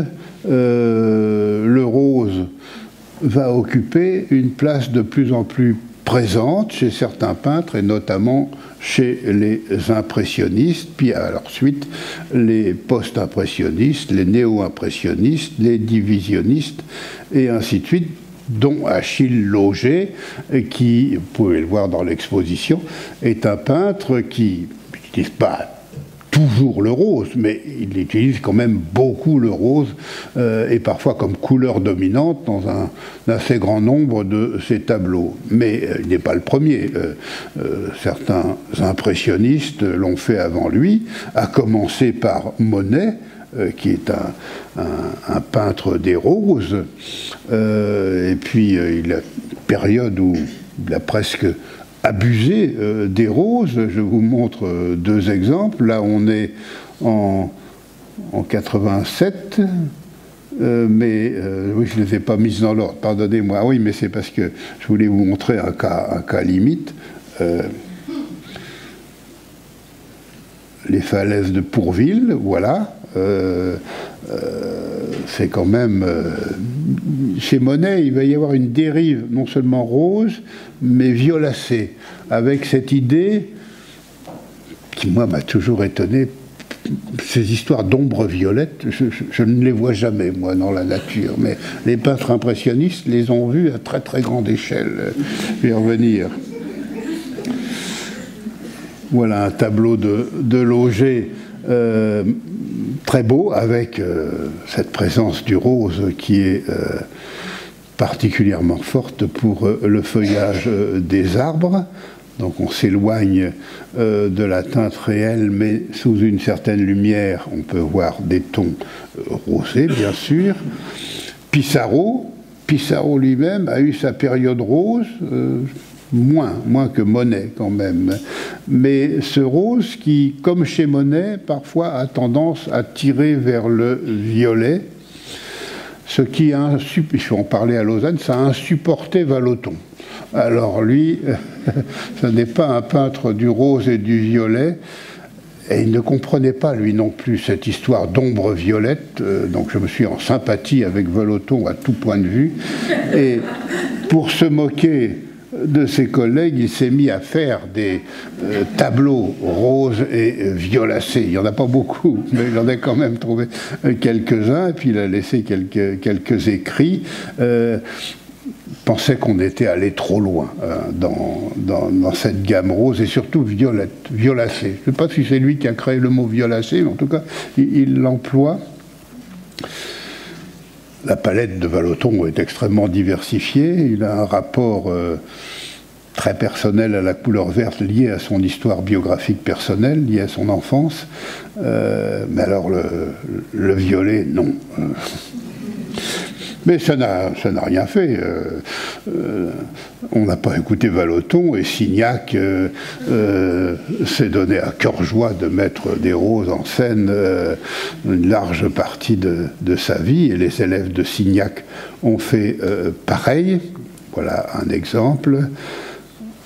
le rose va occuper une place de plus en plus présente chez certains peintres, et notamment chez les impressionnistes, puis ensuite les post-impressionnistes, les néo-impressionnistes, les divisionnistes, et ainsi de suite, dont Achille Lauger, qui, vous pouvez le voir dans l'exposition, est un peintre qui n'utilise pas toujours le rose, mais il utilise quand même beaucoup le rose, et parfois comme couleur dominante dans un assez grand nombre de ses tableaux. Mais il n'est pas le premier. Certains impressionnistes l'ont fait avant lui, à commencer par Monet, qui est un peintre des roses, et puis il a une période où il a presque abusé des roses. Je vous montre deux exemples. Là, on est en 87, mais oui, je ne les ai pas mises dans l'ordre, pardonnez-moi. Oui, mais c'est parce que je voulais vous montrer un cas limite. Les falaises de Pourville, voilà. C'est quand même... chez Monet, il va y avoir une dérive non seulement rose, mais violacée, avec cette idée qui, moi, m'a toujours étonné, ces histoires d'ombres violettes, je ne les vois jamais, moi, dans la nature, mais les peintres impressionnistes les ont vues à très très grande échelle. Je vais y revenir. Voilà un tableau de Lauger, très beau, avec cette présence du rose qui est particulièrement forte pour le feuillage des arbres. Donc on s'éloigne de la teinte réelle, mais sous une certaine lumière, on peut voir des tons rosés, bien sûr. Pissarro lui-même a eu sa période rose, moins que Monet quand même. Mais ce rose qui, comme chez Monet, parfois a tendance à tirer vers le violet, ce qui a, je vais en parler à Lausanne, ça a insupporté Vallotton. Alors lui, ce n'est pas un peintre du rose et du violet, et il ne comprenait pas, lui non plus, cette histoire d'ombre violette, donc je me suis en sympathie avec Vallotton à tout point de vue, et pour se moquer de ses collègues, il s'est mis à faire des tableaux roses et violacés. Il n'y en a pas beaucoup, mais il en a quand même trouvé quelques-uns, et puis il a laissé quelques écrits. Pensait qu'on était allé trop loin dans cette gamme rose, et surtout violacée. Je ne sais pas si c'est lui qui a créé le mot violacé, mais en tout cas, il l'emploie. La palette de Vallotton est extrêmement diversifiée. Il a un rapport très personnel à la couleur verte, lié à son histoire biographique personnelle, lié à son enfance. Mais alors le violet, non. Mais ça n'a rien fait. On n'a pas écouté Vallotton, et Signac s'est donné à cœur joie de mettre des roses en scène une large partie de sa vie, et les élèves de Signac ont fait pareil. Voilà un exemple.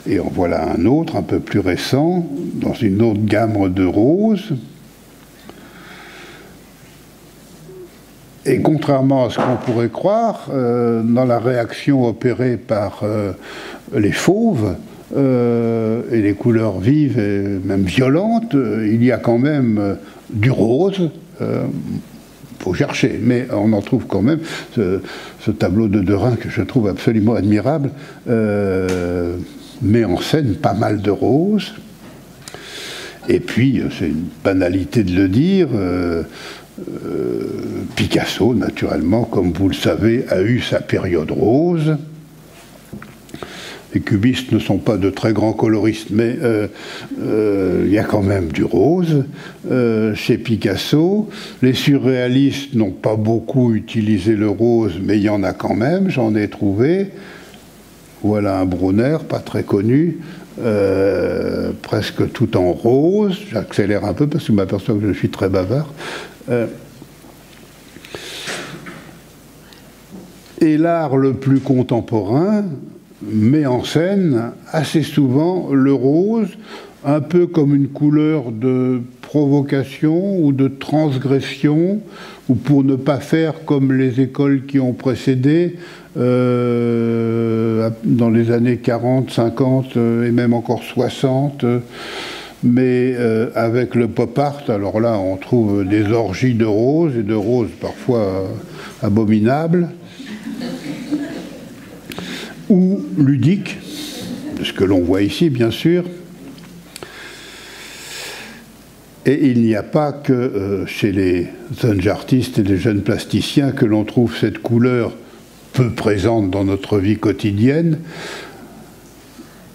Et en voilà un autre, un peu plus récent, dans une autre gamme de roses. Et contrairement à ce qu'on pourrait croire, dans la réaction opérée par les fauves, et les couleurs vives et même violentes, il y a quand même du rose. Faut chercher, mais on en trouve quand même. Ce tableau de Derain que je trouve absolument admirable met en scène pas mal de roses. Et puis, c'est une banalité de le dire, Picasso, naturellement, comme vous le savez, a eu sa période rose. Les cubistes ne sont pas de très grands coloristes, mais il y a quand même du rose chez Picasso. Les surréalistes n'ont pas beaucoup utilisé le rose, mais il y en a quand même, j'en ai trouvé. Voilà un Brunner, pas très connu, presque tout en rose. J'accélère un peu parce que je m'aperçois que je suis très bavard. Et l'art le plus contemporain met en scène assez souvent le rose, un peu comme une couleur de provocation ou de transgression, ou pour ne pas faire comme les écoles qui ont précédé, dans les années 40, 50 et même encore 60, mais avec le pop art, alors là on trouve des orgies de roses, et de roses parfois abominables, ou ludique, ce que l'on voit ici, bien sûr. Et il n'y a pas que chez les jeunes artistes et les jeunes plasticiens que l'on trouve cette couleur peu présente dans notre vie quotidienne.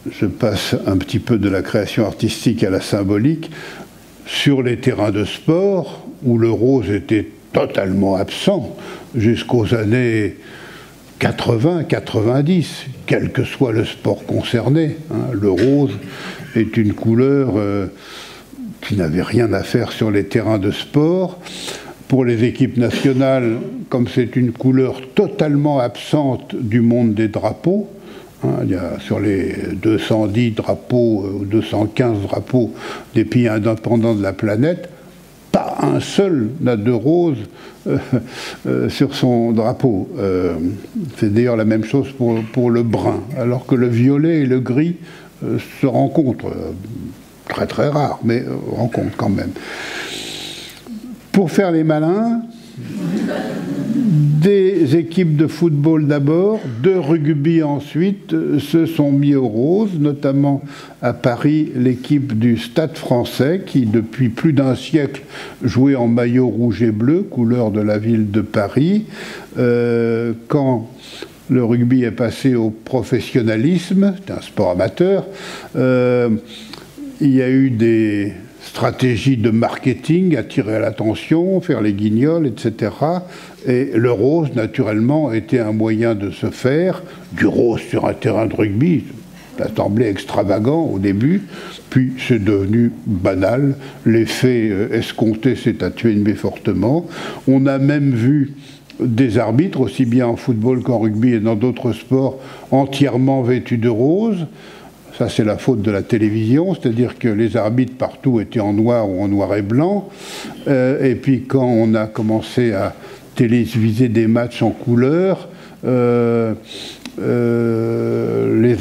Je passe un petit peu de la création artistique à la symbolique. Sur les terrains de sport, où le rose était totalement absent jusqu'aux années 80-90, quel que soit le sport concerné, hein, le rose est une couleur qui n'avait rien à faire sur les terrains de sport. Pour les équipes nationales, comme c'est une couleur totalement absente du monde des drapeaux, hein, il y a sur les 210 drapeaux ou 215 drapeaux des pays indépendants de la planète, pas un seul n'a de rose sur son drapeau. C'est d'ailleurs la même chose pour le brun, alors que le violet et le gris se rencontrent. Très très rare, mais rencontrent quand même. Pour faire les malins, des équipes de football d'abord, de rugby ensuite, se sont mis au rose, notamment à Paris, l'équipe du Stade français, qui depuis plus d'un siècle jouait en maillot rouge et bleu, couleur de la ville de Paris. Quand le rugby est passé au professionnalisme, c'est un sport amateur, il y a eu des stratégies de marketing, attirer l'attention, faire les guignols, etc. Et le rose, naturellement, était un moyen de se faire. Du rose sur un terrain de rugby, ça semblait extravagant au début, puis c'est devenu banal. L'effet escompté s'est atténué fortement. On a même vu des arbitres, aussi bien en football qu'en rugby et dans d'autres sports, entièrement vêtus de rose. Ça, c'est la faute de la télévision, c'est-à-dire que les arbitres partout étaient en noir ou en noir et blanc. Et puis quand on a commencé à téléviser des matchs en couleur, les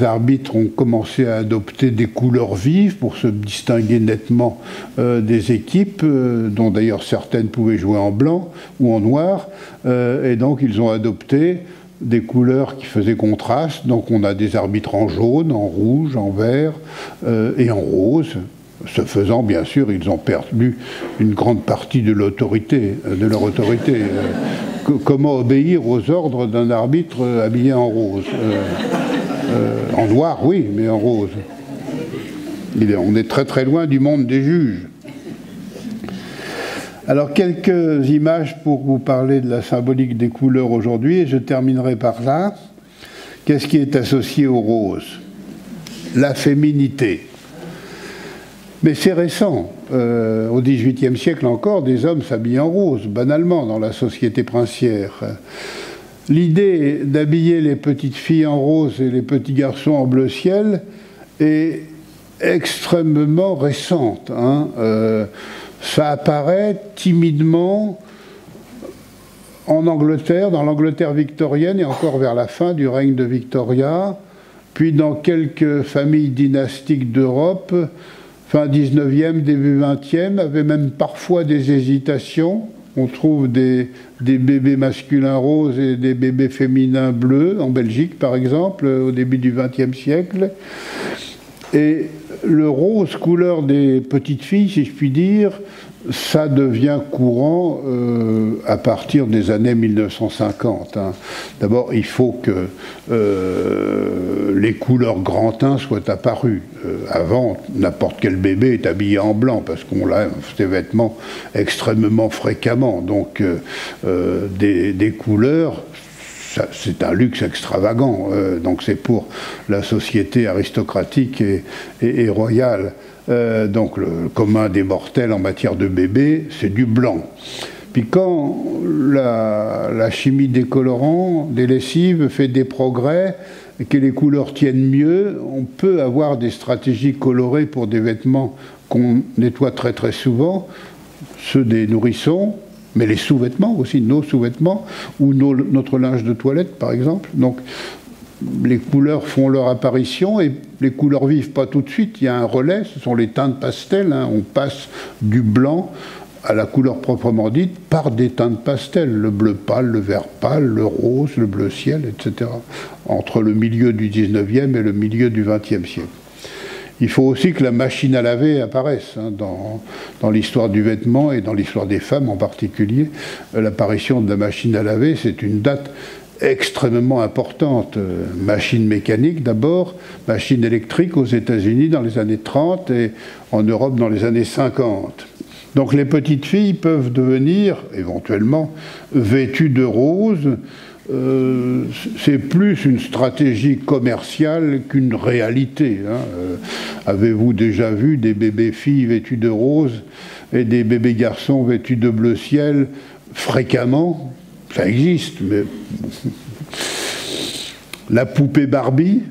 arbitres ont commencé à adopter des couleurs vives pour se distinguer nettement des équipes, dont d'ailleurs certaines pouvaient jouer en blanc ou en noir. Et donc ils ont adopté des couleurs qui faisaient contraste. Donc on a des arbitres en jaune, en rouge, en vert et en rose. Ce faisant, bien sûr, ils ont perdu une grande partie de l'autorité, de leur autorité. Comment obéir aux ordres d'un arbitre habillé en rose en noir, oui, mais en rose. On est très très loin du monde des juges. Alors, quelques images pour vous parler de la symbolique des couleurs aujourd'hui, et je terminerai par là. Qu'est-ce qui est associé au rose? La féminité. Mais c'est récent. Au XVIIIe siècle encore, des hommes s'habillent en rose, banalement, dans la société princière. L'idée d'habiller les petites filles en rose et les petits garçons en bleu ciel est extrêmement récente, hein. Ça apparaît timidement en Angleterre, dans l'Angleterre victorienne et encore vers la fin du règne de Victoria, puis dans quelques familles dynastiques d'Europe, fin 19e, début 20e, avait même parfois des hésitations. On trouve des bébés masculins roses et des bébés féminins bleus, en Belgique par exemple, au début du XXe siècle. Et le rose, couleur des petites filles, si je puis dire, ça devient courant à partir des années 1950. Hein. D'abord, il faut que les couleurs grand teint soient apparues. Avant, n'importe quel bébé est habillé en blanc, parce qu'on lave ses vêtements extrêmement fréquemment. Donc, des couleurs, c'est un luxe extravagant. Donc, c'est pour la société aristocratique et royale. Donc le commun des mortels en matière de bébé, c'est du blanc. Puis quand la chimie des colorants, des lessives fait des progrès, et que les couleurs tiennent mieux, on peut avoir des stratégies colorées pour des vêtements qu'on nettoie très très souvent, ceux des nourrissons, mais les sous-vêtements aussi, nos sous-vêtements, ou notre linge de toilette par exemple. Donc les couleurs font leur apparition et les couleurs vives pas tout de suite, il y a un relais, ce sont les teintes pastel, hein. On passe du blanc à la couleur proprement dite par des teintes pastel, le bleu pâle, le vert pâle, le rose, le bleu ciel, etc. Entre le milieu du 19e et le milieu du 20e siècle. Il faut aussi que la machine à laver apparaisse hein, dans l'histoire du vêtement et dans l'histoire des femmes en particulier. L'apparition de la machine à laver, c'est une date extrêmement importante. Machine mécanique d'abord, machine électrique aux États-Unis dans les années 30 et en Europe dans les années 50. Donc les petites filles peuvent devenir éventuellement vêtues de rose. C'est plus une stratégie commerciale qu'une réalité. Hein. Avez-vous déjà vu des bébés filles vêtus de rose et des bébés garçons vêtus de bleu ciel fréquemment? Ça existe, mais la poupée Barbie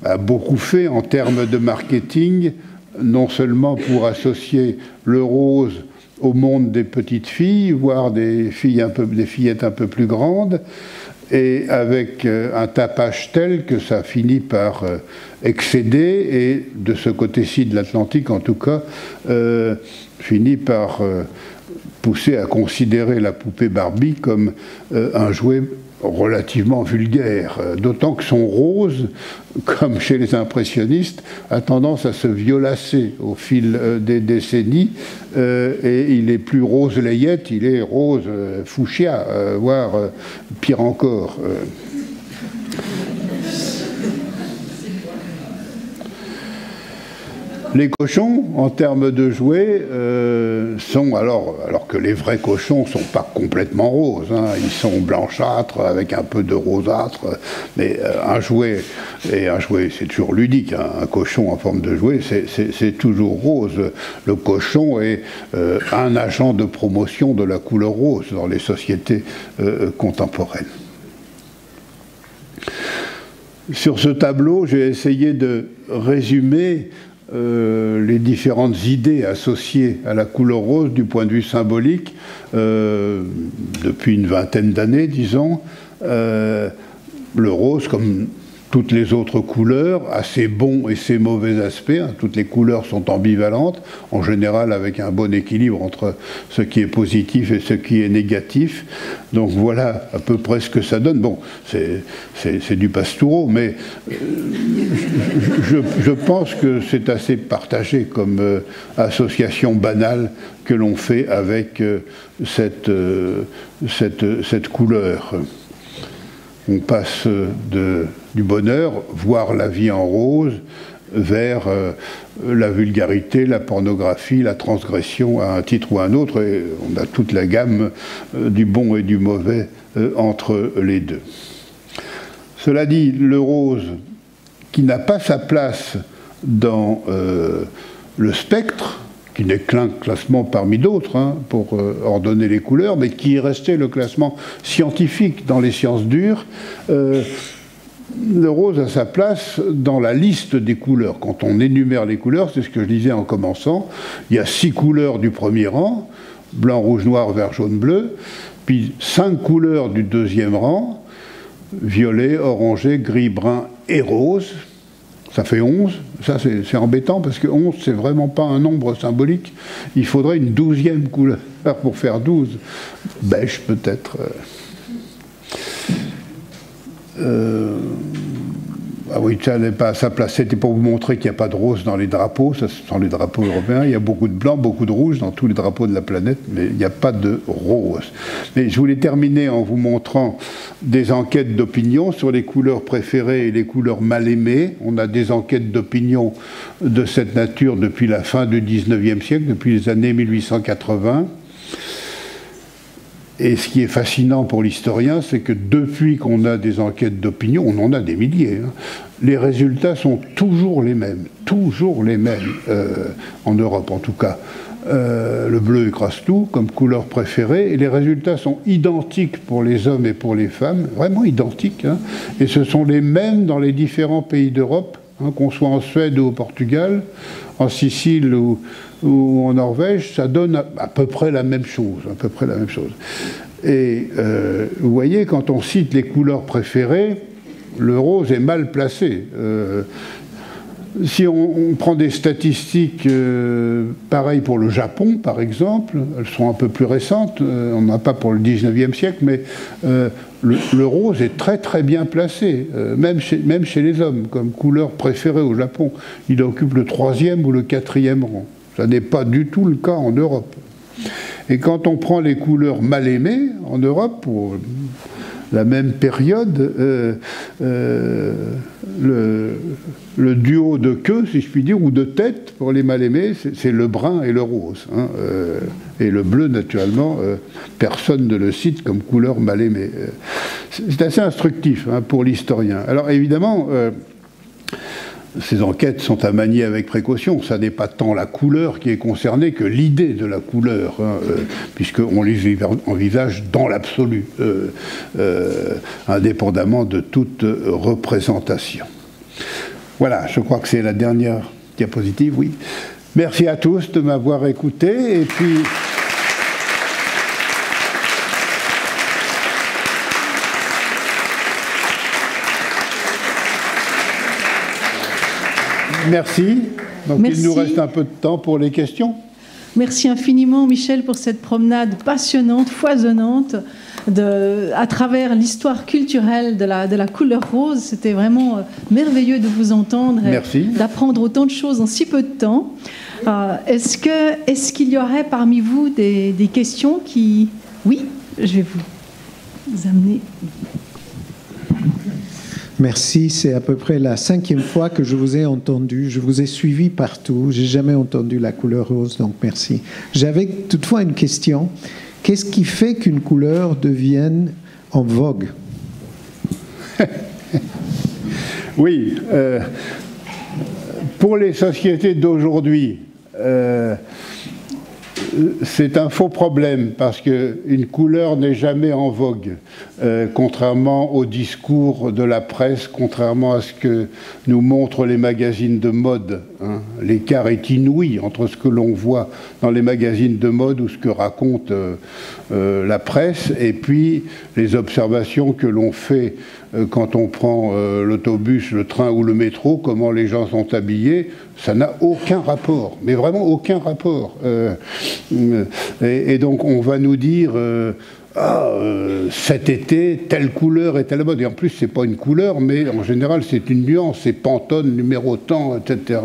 a beaucoup fait en termes de marketing, non seulement pour associer le rose au monde des petites filles, voire des fillettes un peu plus grandes, et avec un tapage tel que ça finit par excéder, et de ce côté-ci de l'Atlantique en tout cas, finit par poussé à considérer la poupée Barbie comme un jouet relativement vulgaire, d'autant que son rose, comme chez les impressionnistes, a tendance à se violacer au fil des décennies, et il est plus rose layette, il est rose fuchsia, voire pire encore. Les cochons, en termes de jouets, sont, alors que les vrais cochons ne sont pas complètement roses, hein, ils sont blanchâtres avec un peu de rosâtre, mais un jouet c'est toujours ludique, hein, un cochon en forme de jouet, c'est toujours rose. Le cochon est un agent de promotion de la couleur rose dans les sociétés contemporaines. Sur ce tableau, j'ai essayé de résumer les différentes idées associées à la couleur rose du point de vue symbolique depuis une vingtaine d'années, disons. Le rose, comme toutes les autres couleurs, a ses bons et ses mauvais aspects. Hein. Toutes les couleurs sont ambivalentes, en général avec un bon équilibre entre ce qui est positif et ce qui est négatif. Donc voilà à peu près ce que ça donne. Bon, c'est du Pastoureau, mais je pense que c'est assez partagé comme association banale que l'on fait avec cette couleur. On passe du bonheur, voire la vie en rose, vers la vulgarité, la pornographie, la transgression à un titre ou à un autre, et on a toute la gamme du bon et du mauvais entre les deux. Cela dit, le rose, qui n'a pas sa place dans le spectre, qui n'est qu'un classement parmi d'autres, hein, pour ordonner les couleurs, mais qui est resté le classement scientifique dans les sciences dures, le rose a sa place dans la liste des couleurs. Quand on énumère les couleurs, c'est ce que je disais en commençant, il y a 6 couleurs du premier rang, blanc, rouge, noir, vert, jaune, bleu, puis 5 couleurs du deuxième rang, violet, orangé, gris, brun et rose. Ça fait 11. Ça, c'est embêtant parce que 11, c'est vraiment pas un nombre symbolique. Il faudrait une 12e couleur pour faire 12. Beige, peut-être. Ah oui, ça n'est pas à sa place. C'était pour vous montrer qu'il n'y a pas de rose dans les drapeaux. Ça, ce sont les drapeaux européens. Il y a beaucoup de blanc, beaucoup de rouge dans tous les drapeaux de la planète, mais il n'y a pas de rose. Mais je voulais terminer en vous montrant des enquêtes d'opinion sur les couleurs préférées et les couleurs mal aimées. On a des enquêtes d'opinion de cette nature depuis la fin du 19e siècle, depuis les années 1880. Et ce qui est fascinant pour l'historien, c'est que depuis qu'on a des enquêtes d'opinion, on en a des milliers, hein, les résultats sont toujours les mêmes, en Europe en tout cas. Le bleu écrase tout comme couleur préférée, et les résultats sont identiques pour les hommes et pour les femmes, vraiment identiques, hein, et ce sont les mêmes dans les différents pays d'Europe, hein, qu'on soit en Suède ou au Portugal, en Sicile ou en Norvège, ça donne à peu près la même chose. Et vous voyez, quand on cite les couleurs préférées, le rose est mal placé. Si on prend des statistiques pareilles pour le Japon, par exemple, elles sont un peu plus récentes, on n'en a pas pour le 19e siècle, mais le rose est très très bien placé, même chez les hommes, comme couleur préférée au Japon. Il occupe le 3e ou le 4e rang. Ça n'est pas du tout le cas en Europe. Et quand on prend les couleurs mal aimées en Europe, pour la même période, le duo de queue, si je puis dire, ou de tête pour les mal aimés, c'est le brun et le rose. Hein, et le bleu, naturellement, personne ne le cite comme couleur mal aimée. C'est assez instructif, hein, pour l'historien. Alors évidemment, ces enquêtes sont à manier avec précaution. Ça n'est pas tant la couleur qui est concernée que l'idée de la couleur, hein, puisqu'on les envisage dans l'absolu, indépendamment de toute représentation. Voilà, je crois que c'est la dernière diapositive, oui. Merci à tous de m'avoir écouté, et puis... Merci. Donc merci. Il nous reste un peu de temps pour les questions. Merci infiniment, Michel, pour cette promenade passionnante, foisonnante, à travers l'histoire culturelle de la couleur rose. C'était vraiment merveilleux de vous entendre et d'apprendre autant de choses en si peu de temps. Est-ce qu'il y aurait parmi vous des questions qui... Oui, je vais vous amener... Merci, c'est à peu près la 5e fois que je vous ai entendu. Je vous ai suivi partout. J'ai jamais entendu la couleur rose, donc merci. J'avais toutefois une question. Qu'est-ce qui fait qu'une couleur devienne en vogue? Oui, pour les sociétés d'aujourd'hui, c'est un faux problème parce qu'une couleur n'est jamais en vogue, contrairement au discours de la presse, contrairement à ce que nous montrent les magazines de mode. Hein. L'écart est inouï entre ce que l'on voit dans les magazines de mode ou ce que raconte la presse et puis les observations que l'on fait quand on prend l'autobus, le train ou le métro, comment les gens sont habillés. Ça n'a aucun rapport, mais vraiment aucun rapport. Et donc on va nous dire cet été, telle couleur est à la mode. Et en plus, c'est pas une couleur, mais en général, c'est une nuance. C'est Pantone, numéro tant, etc.,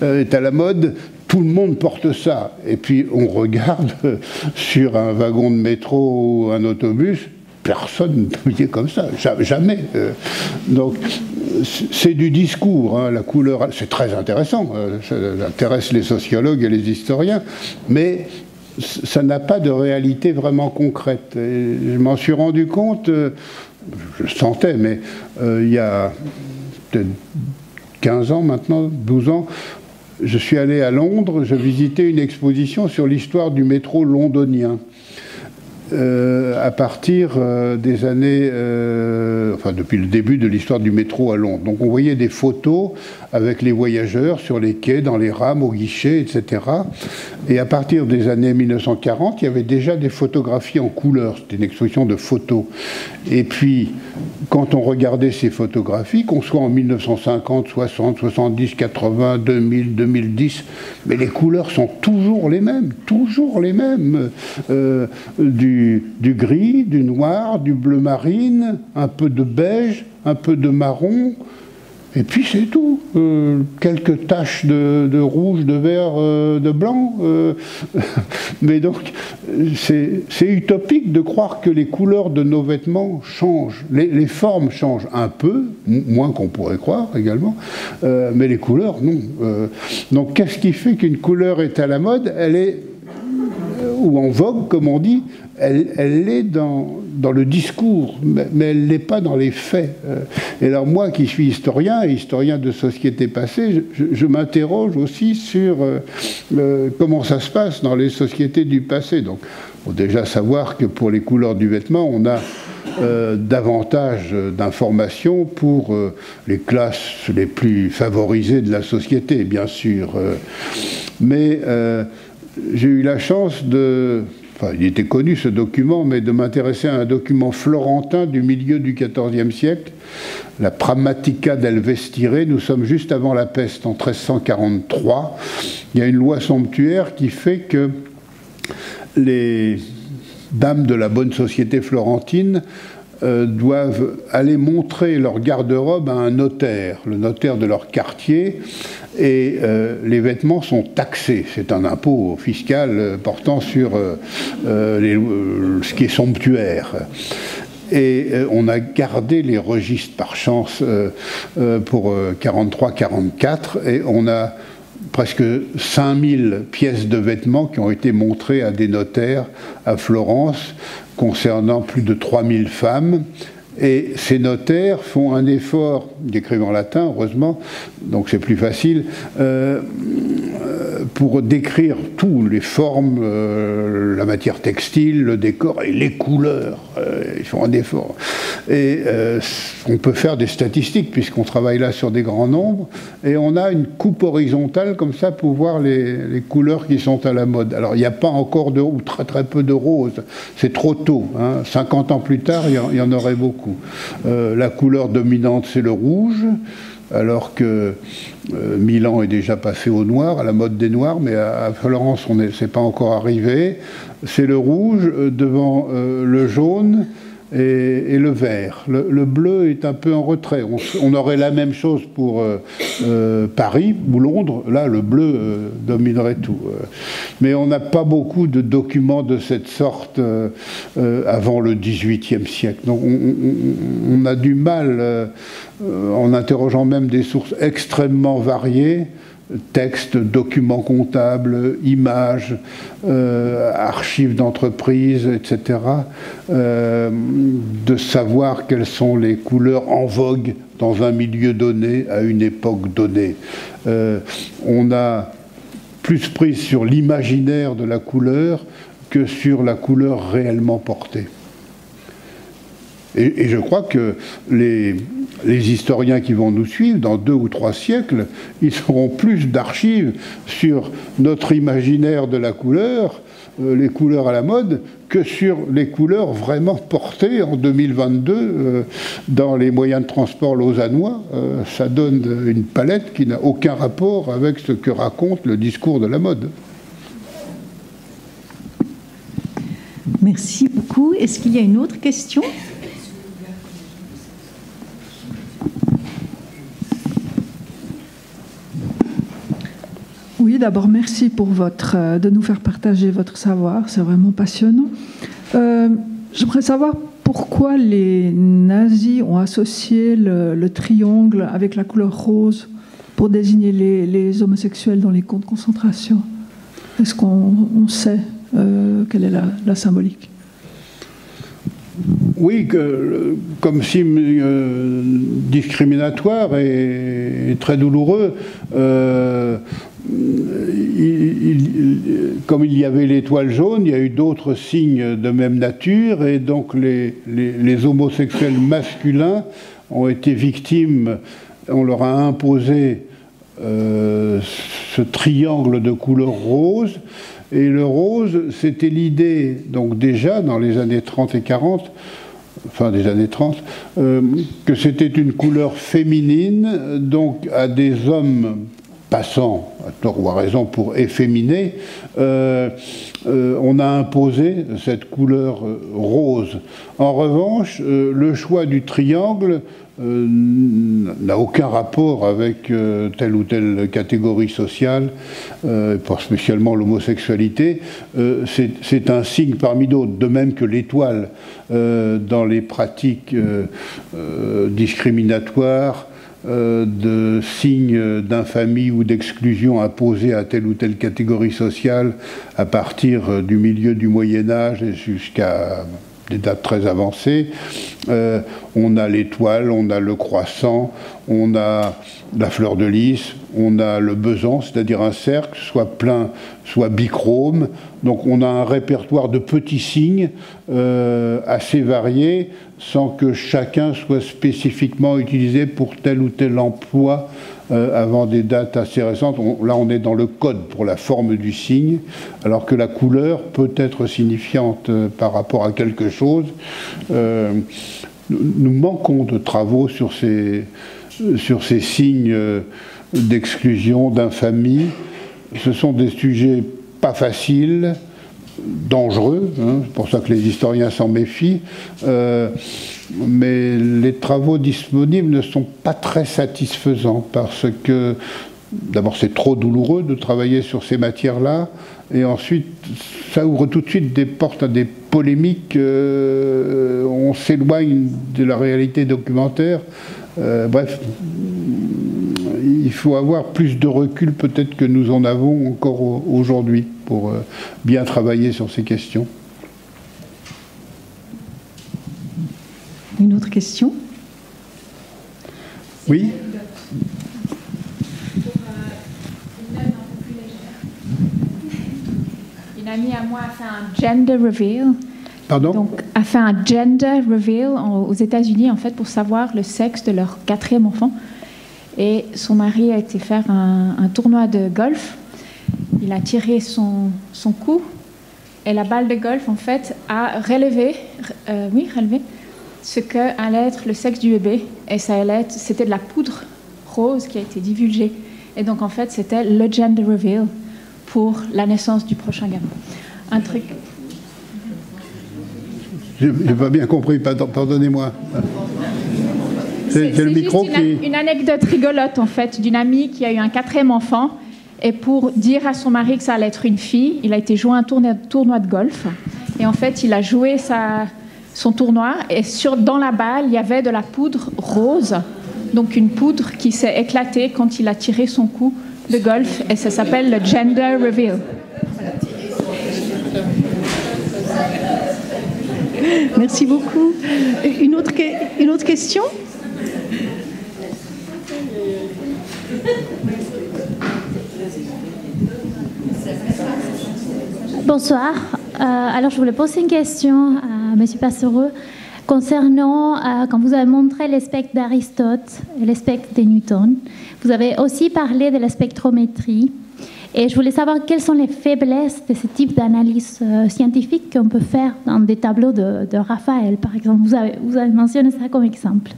est à la mode. Tout le monde porte ça. Et puis on regarde sur un wagon de métro ou un autobus, personne n'est comme ça, jamais. Donc, c'est du discours, hein, la couleur, c'est très intéressant, ça intéresse les sociologues et les historiens, mais ça n'a pas de réalité vraiment concrète. Et je m'en suis rendu compte, je le sentais, mais il y a peut-être 15 ans maintenant, 12 ans, je suis allé à Londres, je visitais une exposition sur l'histoire du métro londonien. à partir des années, enfin depuis le début de l'histoire du métro à Londres. Donc on voyait des photos avec les voyageurs sur les quais, dans les rames, au guichet, etc. Et à partir des années 1940, il y avait déjà des photographies en couleur. C'était une exposition de photos. Et puis, quand on regardait ces photographies, qu'on soit en 1950, 60, 70, 80, 2000, 2010, mais les couleurs sont toujours les mêmes, du gris, du noir, du bleu marine, un peu de beige, un peu de marron, et puis c'est tout. Quelques taches de rouge, de vert, de blanc. Mais donc, c'est utopique de croire que les couleurs de nos vêtements changent. Les formes changent un peu, moins qu'on pourrait croire également, mais les couleurs, non. Donc, qu'est-ce qui fait qu'une couleur est à la mode? Elle est, ou en vogue, comme on dit, elle est dans le discours, mais elle ne l'est pas dans les faits. Et alors moi, qui suis historien, et historien de sociétés passées, je m'interroge aussi sur comment ça se passe dans les sociétés du passé. Donc, il faut déjà savoir que pour les couleurs du vêtement, on a davantage d'informations pour les classes les plus favorisées de la société, bien sûr. Mais j'ai eu la chance de... Enfin, il était connu ce document, mais de m'intéresser à un document florentin du milieu du XIVe siècle, la Pragmatica del Vestire. Nous sommes juste avant la peste, en 1343. Il y a une loi somptuaire qui fait que les dames de la bonne société florentine doivent aller montrer leur garde-robe à un notaire, le notaire de leur quartier, et les vêtements sont taxés. C'est un impôt fiscal portant sur ce qui est somptuaire. Et on a gardé les registres par chance pour 43-44, et on a presque 5000 pièces de vêtements qui ont été montrées à des notaires à Florence, concernant plus de 3000 femmes. Et ces notaires font un effort, ils écrivent en latin, heureusement, donc c'est plus facile, pour décrire tout, les formes, la matière textile, le décor et les couleurs. Ils font un effort. Et on peut faire des statistiques, puisqu'on travaille là sur des grands nombres, et on a une coupe horizontale comme ça pour voir les couleurs qui sont à la mode. Alors il n'y a pas encore ou très très peu de rose, c'est trop tôt. 50 ans plus tard, il y en aurait beaucoup. La couleur dominante, c'est le rouge, alors que Milan est déjà passé au noir, à la mode des noirs, mais à Florence, c'est pas encore arrivé. C'est le rouge devant le jaune et le vert. Le bleu est un peu en retrait. On aurait la même chose pour Paris ou Londres. Là, le bleu dominerait tout. Mais on n'a pas beaucoup de documents de cette sorte avant le XVIIIe siècle. Donc on a du mal, en interrogeant même des sources extrêmement variées, textes, documents comptables, images, archives d'entreprises, etc., de savoir quelles sont les couleurs en vogue dans un milieu donné, à une époque donnée. On a plus prise sur l'imaginaire de la couleur que sur la couleur réellement portée. Et je crois que les historiens qui vont nous suivre, dans 2 ou 3 siècles, ils auront plus d'archives sur notre imaginaire de la couleur, les couleurs à la mode, que sur les couleurs vraiment portées en 2022 dans les moyens de transport lausannois. Ça donne une palette qui n'a aucun rapport avec ce que raconte le discours de la mode. Merci beaucoup. Est-ce qu'il y a une autre question ? Oui, d'abord, merci pour de nous faire partager votre savoir. C'est vraiment passionnant. J'aimerais savoir pourquoi les nazis ont associé le triangle avec la couleur rose pour désigner les homosexuels dans les camps de concentration. Est-ce qu'on sait quelle est la symbolique ? Oui, comme signe discriminatoire et très douloureux, comme il y avait l'étoile jaune, il y a eu d'autres signes de même nature, et donc les homosexuels masculins ont été victimes, on leur a imposé ce triangle de couleur rose, et le rose, c'était l'idée, donc déjà dans les années 30 et 40, fin des années 30, que c'était une couleur féminine, donc à des hommes passant, à tort ou à raison, pour efféminer, on a imposé cette couleur rose. En revanche, le choix du triangle n'a aucun rapport avec telle ou telle catégorie sociale, pas spécialement l'homosexualité. C'est un signe parmi d'autres, de même que l'étoile dans les pratiques discriminatoires, de signes d'infamie ou d'exclusion imposés à telle ou telle catégorie sociale à partir du milieu du Moyen-Âge et jusqu'à des dates très avancées. On a l'étoile, on a le croissant, on a la fleur de lys, on a le besan, c'est-à-dire un cercle, soit plein, soit bichrome. Donc on a un répertoire de petits signes assez variés, sans que chacun soit spécifiquement utilisé pour tel ou tel emploi avant des dates assez récentes. Là, on est dans le code pour la forme du signe, alors que la couleur peut être signifiante par rapport à quelque chose. Nous manquons de travaux sur ces signes d'exclusion, d'infamie. Ce sont des sujets pas faciles, dangereux, hein, c'est pour ça que les historiens s'en méfient, mais les travaux disponibles ne sont pas très satisfaisants parce que d'abord c'est trop douloureux de travailler sur ces matières-là, et ensuite ça ouvre tout de suite des portes à des polémiques, on s'éloigne de la réalité documentaire. Bref, il faut avoir plus de recul peut-être que nous en avons encore aujourd'hui pour bien travailler sur ces questions. Une autre question? Oui. Une amie à moi a fait un gender reveal. Pardon? Donc, a fait un gender reveal aux États-Unis, en fait, pour savoir le sexe de leur 4e enfant. Et son mari a été faire un tournoi de golf. Il a tiré son coup, et la balle de golf, en fait, a relevé ce que allait être le sexe du bébé. Et c'était de la poudre rose qui a été divulguée. Et donc, en fait, c'était le gender reveal pour la naissance du prochain gamin. Un truc... Je n'ai pas bien compris, pardonnez-moi. C'est le micro une anecdote rigolote, en fait, d'une amie qui a eu un 4e enfant. Et pour dire à son mari que ça allait être une fille, il a été jouer un tournoi de golf. Et en fait, il a joué son tournoi. Et dans la balle, il y avait de la poudre rose. Donc une poudre qui s'est éclatée quand il a tiré son coup de golf. Et ça s'appelle le gender reveal. Merci beaucoup. Une autre question? Bonsoir. Alors, je voulais poser une question à M. Passereau concernant, quand vous avez montré les spectres d'Aristote et les spectres de Newton, vous avez aussi parlé de la spectrométrie. Et je voulais savoir quelles sont les faiblesses de ce type d'analyse scientifique qu'on peut faire dans des tableaux de Raphaël, par exemple. Vous avez mentionné ça comme exemple.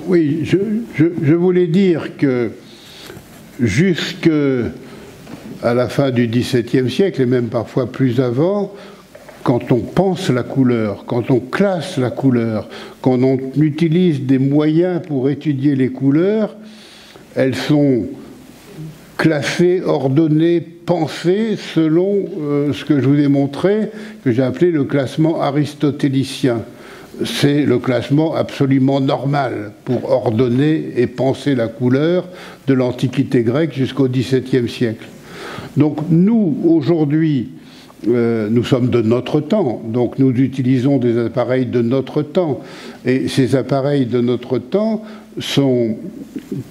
Oui, je voulais dire que jusque à la fin du XVIIe siècle, et même parfois plus avant, quand on pense la couleur, quand on classe la couleur, quand on utilise des moyens pour étudier les couleurs, elles sont classées, ordonnées, pensées selon ce que je vous ai montré, que j'ai appelé le classement aristotélicien. C'est le classement absolument normal pour ordonner et penser la couleur de l'Antiquité grecque jusqu'au XVIIe siècle. Donc nous, aujourd'hui, nous sommes de notre temps, donc nous utilisons des appareils de notre temps. Et ces appareils de notre temps sont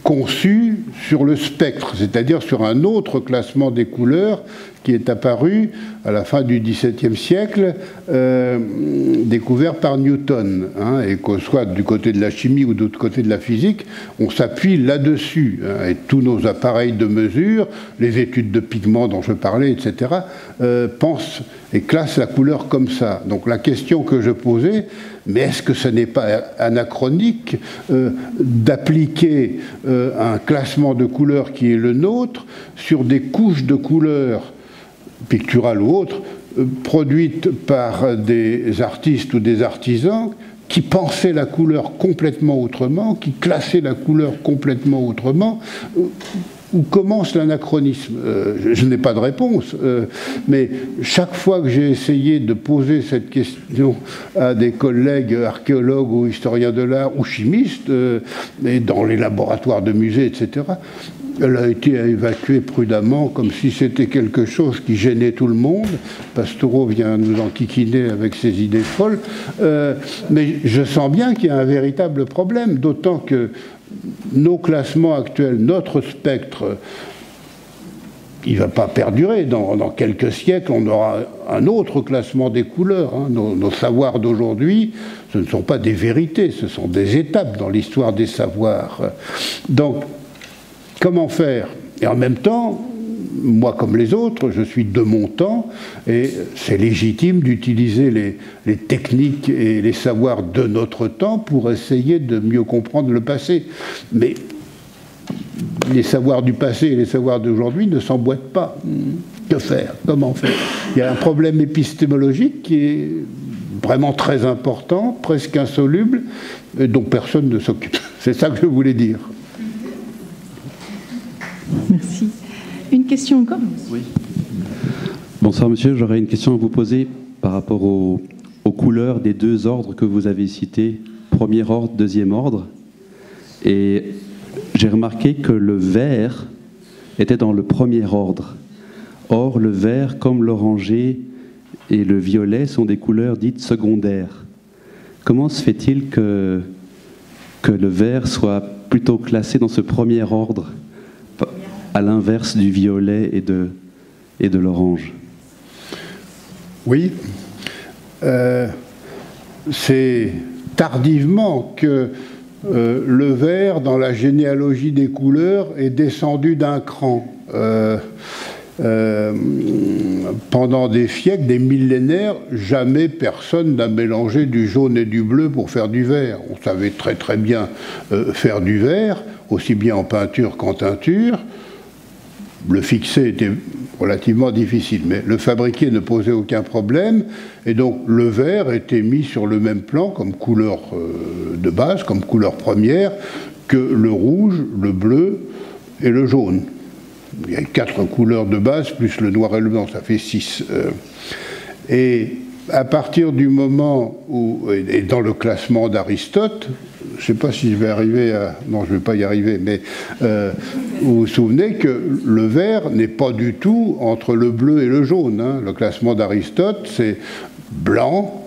conçus sur le spectre, c'est-à-dire sur un autre classement des couleurs qui est apparu à la fin du XVIIe siècle, découvert par Newton. Hein, et que soit du côté de la chimie ou de l'autre côté de la physique, on s'appuie là-dessus. Hein, et tous nos appareils de mesure, les études de pigments dont je parlais, etc., pensent et classent la couleur comme ça. Donc la question que je posais, mais est-ce que ce n'est pas anachronique d'appliquer un classement de couleurs qui est le nôtre sur des couches de couleurs picturales ou autres, produites par des artistes ou des artisans qui pensaient la couleur complètement autrement, qui classaient la couleur complètement autrement? Où commence l'anachronisme? Je n'ai pas de réponse, mais chaque fois que j'ai essayé de poser cette question à des collègues archéologues ou historiens de l'art ou chimistes, et dans les laboratoires de musées, etc., elle a été évacuée prudemment, comme si c'était quelque chose qui gênait tout le monde. Pastoureau vient nous enquiquiner avec ses idées folles. Mais je sens bien qu'il y a un véritable problème, d'autant que nos classements actuels, notre spectre, il ne va pas perdurer. Dans quelques siècles, on aura un autre classement des couleurs. Hein. Nos savoirs d'aujourd'hui, ce ne sont pas des vérités, ce sont des étapes dans l'histoire des savoirs. Donc, comment faire? Et en même temps, moi comme les autres, je suis de mon temps, et c'est légitime d'utiliser les techniques et les savoirs de notre temps pour essayer de mieux comprendre le passé. Mais les savoirs du passé et les savoirs d'aujourd'hui ne s'emboîtent pas. Que faire? Comment faire? Il y a un problème épistémologique qui est vraiment très important, presque insoluble, et dont personne ne s'occupe. C'est ça que je voulais dire. Merci. Une question encore? Oui. Bonsoir monsieur, j'aurais une question à vous poser par rapport aux couleurs des deux ordres que vous avez cités, premier ordre, deuxième ordre. Et j'ai remarqué que le vert était dans le premier ordre. Or, le vert, comme l'oranger et le violet, sont des couleurs dites secondaires. Comment se fait-il que le vert soit plutôt classé dans ce premier ordre, à l'inverse du violet et de l'orange? Oui, c'est tardivement que le vert, dans la généalogie des couleurs, est descendu d'un cran. Pendant des siècles, des millénaires, jamais personne n'a mélangé du jaune et du bleu pour faire du vert. On savait très très bien faire du vert, aussi bien en peinture qu'en teinture. Le fixer était relativement difficile, mais le fabriquer ne posait aucun problème, et donc le vert était mis sur le même plan comme couleur de base, comme couleur première, que le rouge, le bleu et le jaune. Il y a 4 couleurs de base, plus le noir et le blanc, ça fait 6. Et à partir du moment où, et dans le classement d'Aristote, je ne sais pas si je vais arriver à... Non, je ne vais pas y arriver, mais vous vous souvenez que le vert n'est pas du tout entre le bleu et le jaune. Hein. Le classement d'Aristote, c'est blanc,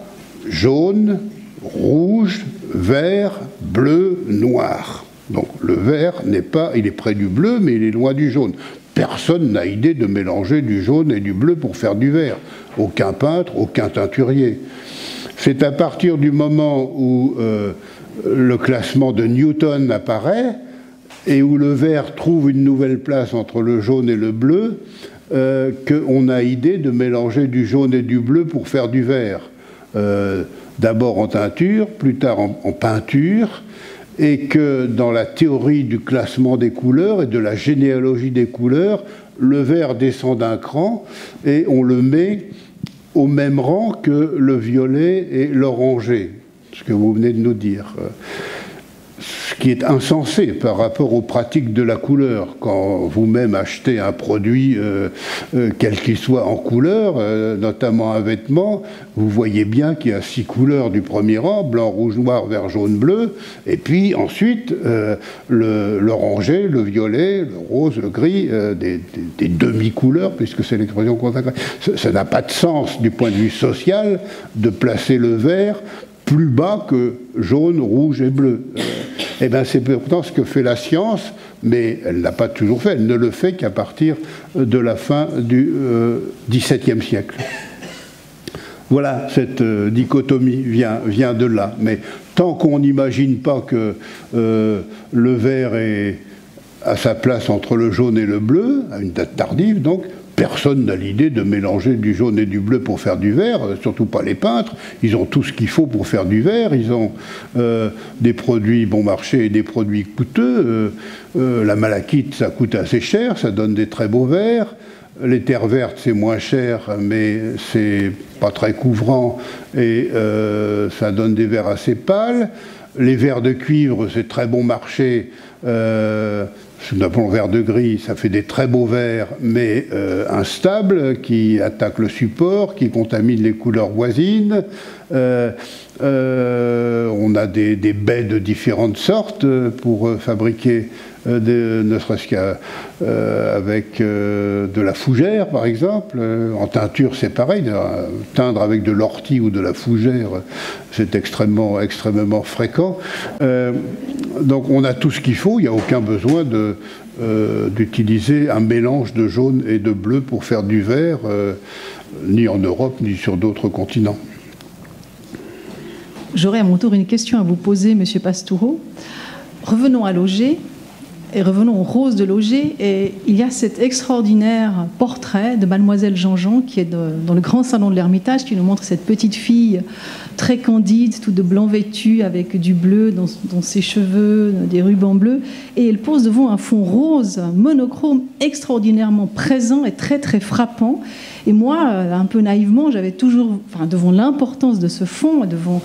jaune, rouge, vert, bleu, noir. Donc le vert n'est pas... Il est près du bleu, mais il est loin du jaune. Personne n'a idée de mélanger du jaune et du bleu pour faire du vert. Aucun peintre, aucun teinturier. C'est à partir du moment où le classement de Newton apparaît et où le vert trouve une nouvelle place entre le jaune et le bleu, qu'on a idée de mélanger du jaune et du bleu pour faire du vert. D'abord en teinture, plus tard en peinture, et que dans la théorie du classement des couleurs et de la généalogie des couleurs, le vert descend d'un cran et on le met au même rang que le violet et l'oranger, ce que vous venez de nous dire. Ce qui est insensé par rapport aux pratiques de la couleur. Quand vous-même achetez un produit, quel qu'il soit en couleur, notamment un vêtement, vous voyez bien qu'il y a 6 couleurs du premier rang, blanc, rouge, noir, vert, jaune, bleu, et puis ensuite l'oranger, le violet, le rose, le gris, des demi-couleurs, puisque c'est l'expression consacrée. Ça n'a pas de sens du point de vue social de placer le vert plus bas que jaune, rouge et bleu. Eh bien, c'est pourtant ce que fait la science, mais elle ne l'a pas toujours fait. Elle ne le fait qu'à partir de la fin du XVIIe siècle. Voilà, cette dichotomie vient de là. Mais tant qu'on n'imagine pas que le vert est à sa place entre le jaune et le bleu, à une date tardive donc, personne n'a l'idée de mélanger du jaune et du bleu pour faire du vert, surtout pas les peintres. Ils ont tout ce qu'il faut pour faire du vert. Ils ont des produits bon marché et des produits coûteux. La malachite, ça coûte assez cher, ça donne des très beaux verres. Les terres vertes, c'est moins cher, mais c'est pas très couvrant et ça donne des verres assez pâles. Les verres de cuivre, c'est très bon marché. Ce qu'on appelle le verre de gris, ça fait des très beaux verres, mais instables, qui attaquent le support, qui contaminent les couleurs voisines. On a des baies de différentes sortes pour fabriquer, ne serait-ce qu'avec de la fougère, par exemple. En teinture, c'est pareil. Teindre avec de l'ortie ou de la fougère, c'est extrêmement fréquent. Donc on a tout ce qu'il faut, il n'y a aucun besoin d'utiliser un mélange de jaune et de bleu pour faire du vert, ni en Europe, ni sur d'autres continents. J'aurais à mon tour une question à vous poser, Monsieur Pastoureau. Revenons à Lauger, et revenons aux roses de Lauger, et il y a cet extraordinaire portrait de Mademoiselle Jean-Jean qui est dans le grand salon de l'Ermitage, qui nous montre cette petite fille très candide, toute de blanc vêtue, avec du bleu dans ses cheveux, des rubans bleus, et elle pose devant un fond rose, monochrome, extraordinairement présent et très très frappant. Et moi, un peu naïvement, j'avais toujours, devant l'importance de ce fond, devant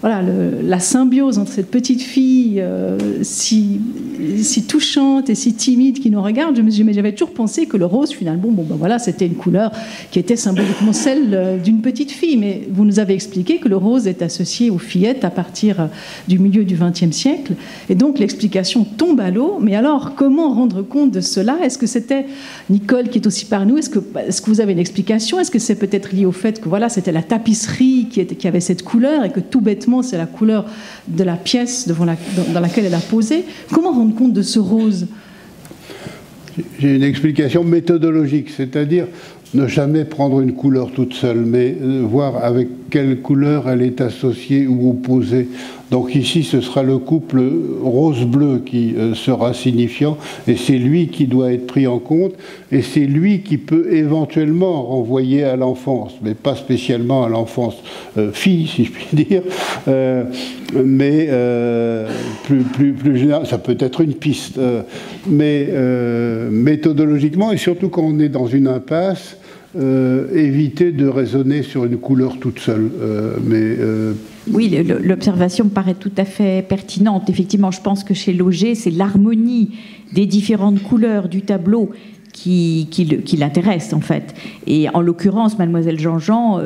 la symbiose entre cette petite fille si touchante et si timide qui nous regarde, j'avais toujours pensé que le rose, finalement, c'était une couleur qui était symboliquement celle d'une petite fille. Mais vous nous avez expliqué que le rose est associé aux fillettes à partir du milieu du XXe siècle. Et donc, l'explication tombe à l'eau. Mais alors, comment rendre compte de cela? Est-ce que c'était Nicole qui est aussi par nous? Est-ce que vous avez une explication? Est-ce que c'est peut-être lié au fait que c'était la tapisserie qui avait cette couleur et que tout bêtement, c'est la couleur de la pièce dans laquelle elle a posé? Comment rendre compte de ce rose? J'ai une explication méthodologique, c'est-à-dire ne jamais prendre une couleur toute seule, mais voir avec quelle couleur elle est associée ou opposée. Donc ici, ce sera le couple rose-bleu qui sera signifiant, et c'est lui qui doit être pris en compte, et c'est lui qui peut éventuellement renvoyer à l'enfance, mais pas spécialement à l'enfance fille, si je puis dire, mais plus général, ça peut être une piste, mais méthodologiquement, et surtout quand on est dans une impasse, éviter de raisonner sur une couleur toute seule. Oui, l'observation me paraît tout à fait pertinente. Effectivement, je pense que chez Lauger, c'est l'harmonie des différentes couleurs du tableau qui l'intéresse, en fait. Et en l'occurrence, Mademoiselle Jean-Jean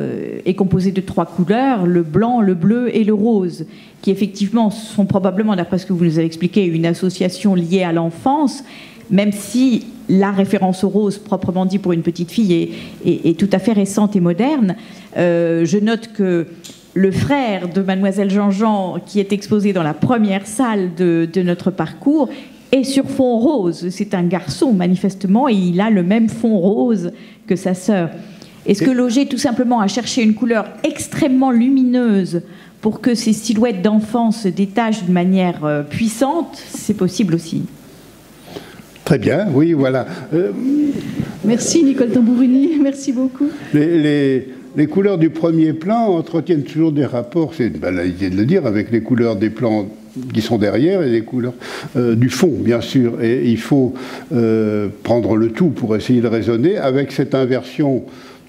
est composée de 3 couleurs, le blanc, le bleu et le rose, qui effectivement sont probablement, d'après ce que vous nous avez expliqué, une association liée à l'enfance, même si la référence au rose, proprement dit pour une petite fille, est tout à fait récente et moderne. Je note que le frère de Mademoiselle Jean-Jean, qui est exposé dans la première salle de notre parcours, est sur fond rose. C'est un garçon, manifestement, et il a le même fond rose que sa sœur. Est-ce que Lauger, tout simplement, a cherché une couleur extrêmement lumineuse pour que ces silhouettes d'enfants se détachent d'une manière puissante? C'est possible aussi. Très bien, oui, voilà. Merci Nicole Tambourini, merci beaucoup. Les couleurs du premier plan entretiennent toujours des rapports, c'est une banalité de le dire, avec les couleurs des plans qui sont derrière et les couleurs du fond, bien sûr. Et il faut prendre le tout pour essayer de raisonner avec cette inversion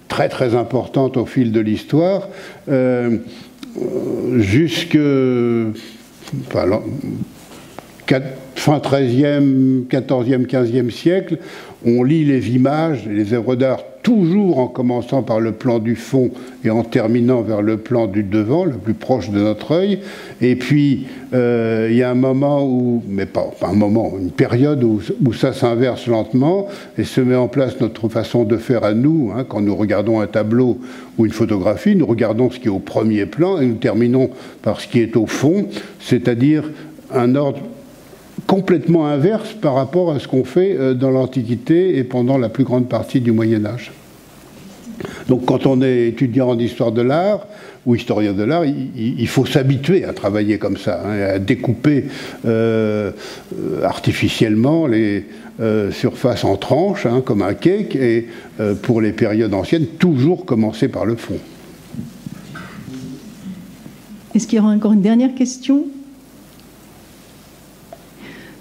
très très importante au fil de l'histoire, jusque... fin XIIIe, XIVe, XVe siècle, on lit les images, les œuvres d'art, toujours en commençant par le plan du fond et en terminant vers le plan du devant, le plus proche de notre œil. Et puis, il y a un moment où, mais pas un moment, une période où ça s'inverse lentement et se met en place notre façon de faire à nous. Hein, quand nous regardons un tableau ou une photographie, nous regardons ce qui est au premier plan et nous terminons par ce qui est au fond, c'est-à-dire un ordre complètement inverse par rapport à ce qu'on fait dans l'Antiquité et pendant la plus grande partie du Moyen-Âge. Donc quand on est étudiant en histoire de l'art ou historien de l'art, il faut s'habituer à travailler comme ça, hein, à découper artificiellement les surfaces en tranches, hein, comme un cake, et pour les périodes anciennes, toujours commencer par le fond. Est-ce qu'il y aura encore une dernière question ?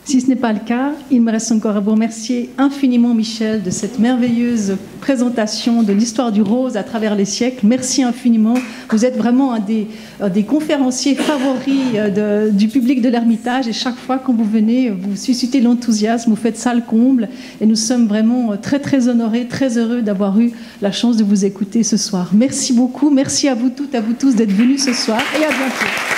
Si ce n'est pas le cas, il me reste encore à vous remercier infiniment, Michel, de cette merveilleuse présentation de l'histoire du rose à travers les siècles. Merci infiniment. Vous êtes vraiment un des conférenciers favoris du public de l'Ermitage, et chaque fois quand vous venez, vous suscitez l'enthousiasme, vous faites ça le comble, et nous sommes vraiment très très honorés, très heureux d'avoir eu la chance de vous écouter ce soir. Merci beaucoup, merci à vous toutes, à vous tous d'être venus ce soir, et à bientôt.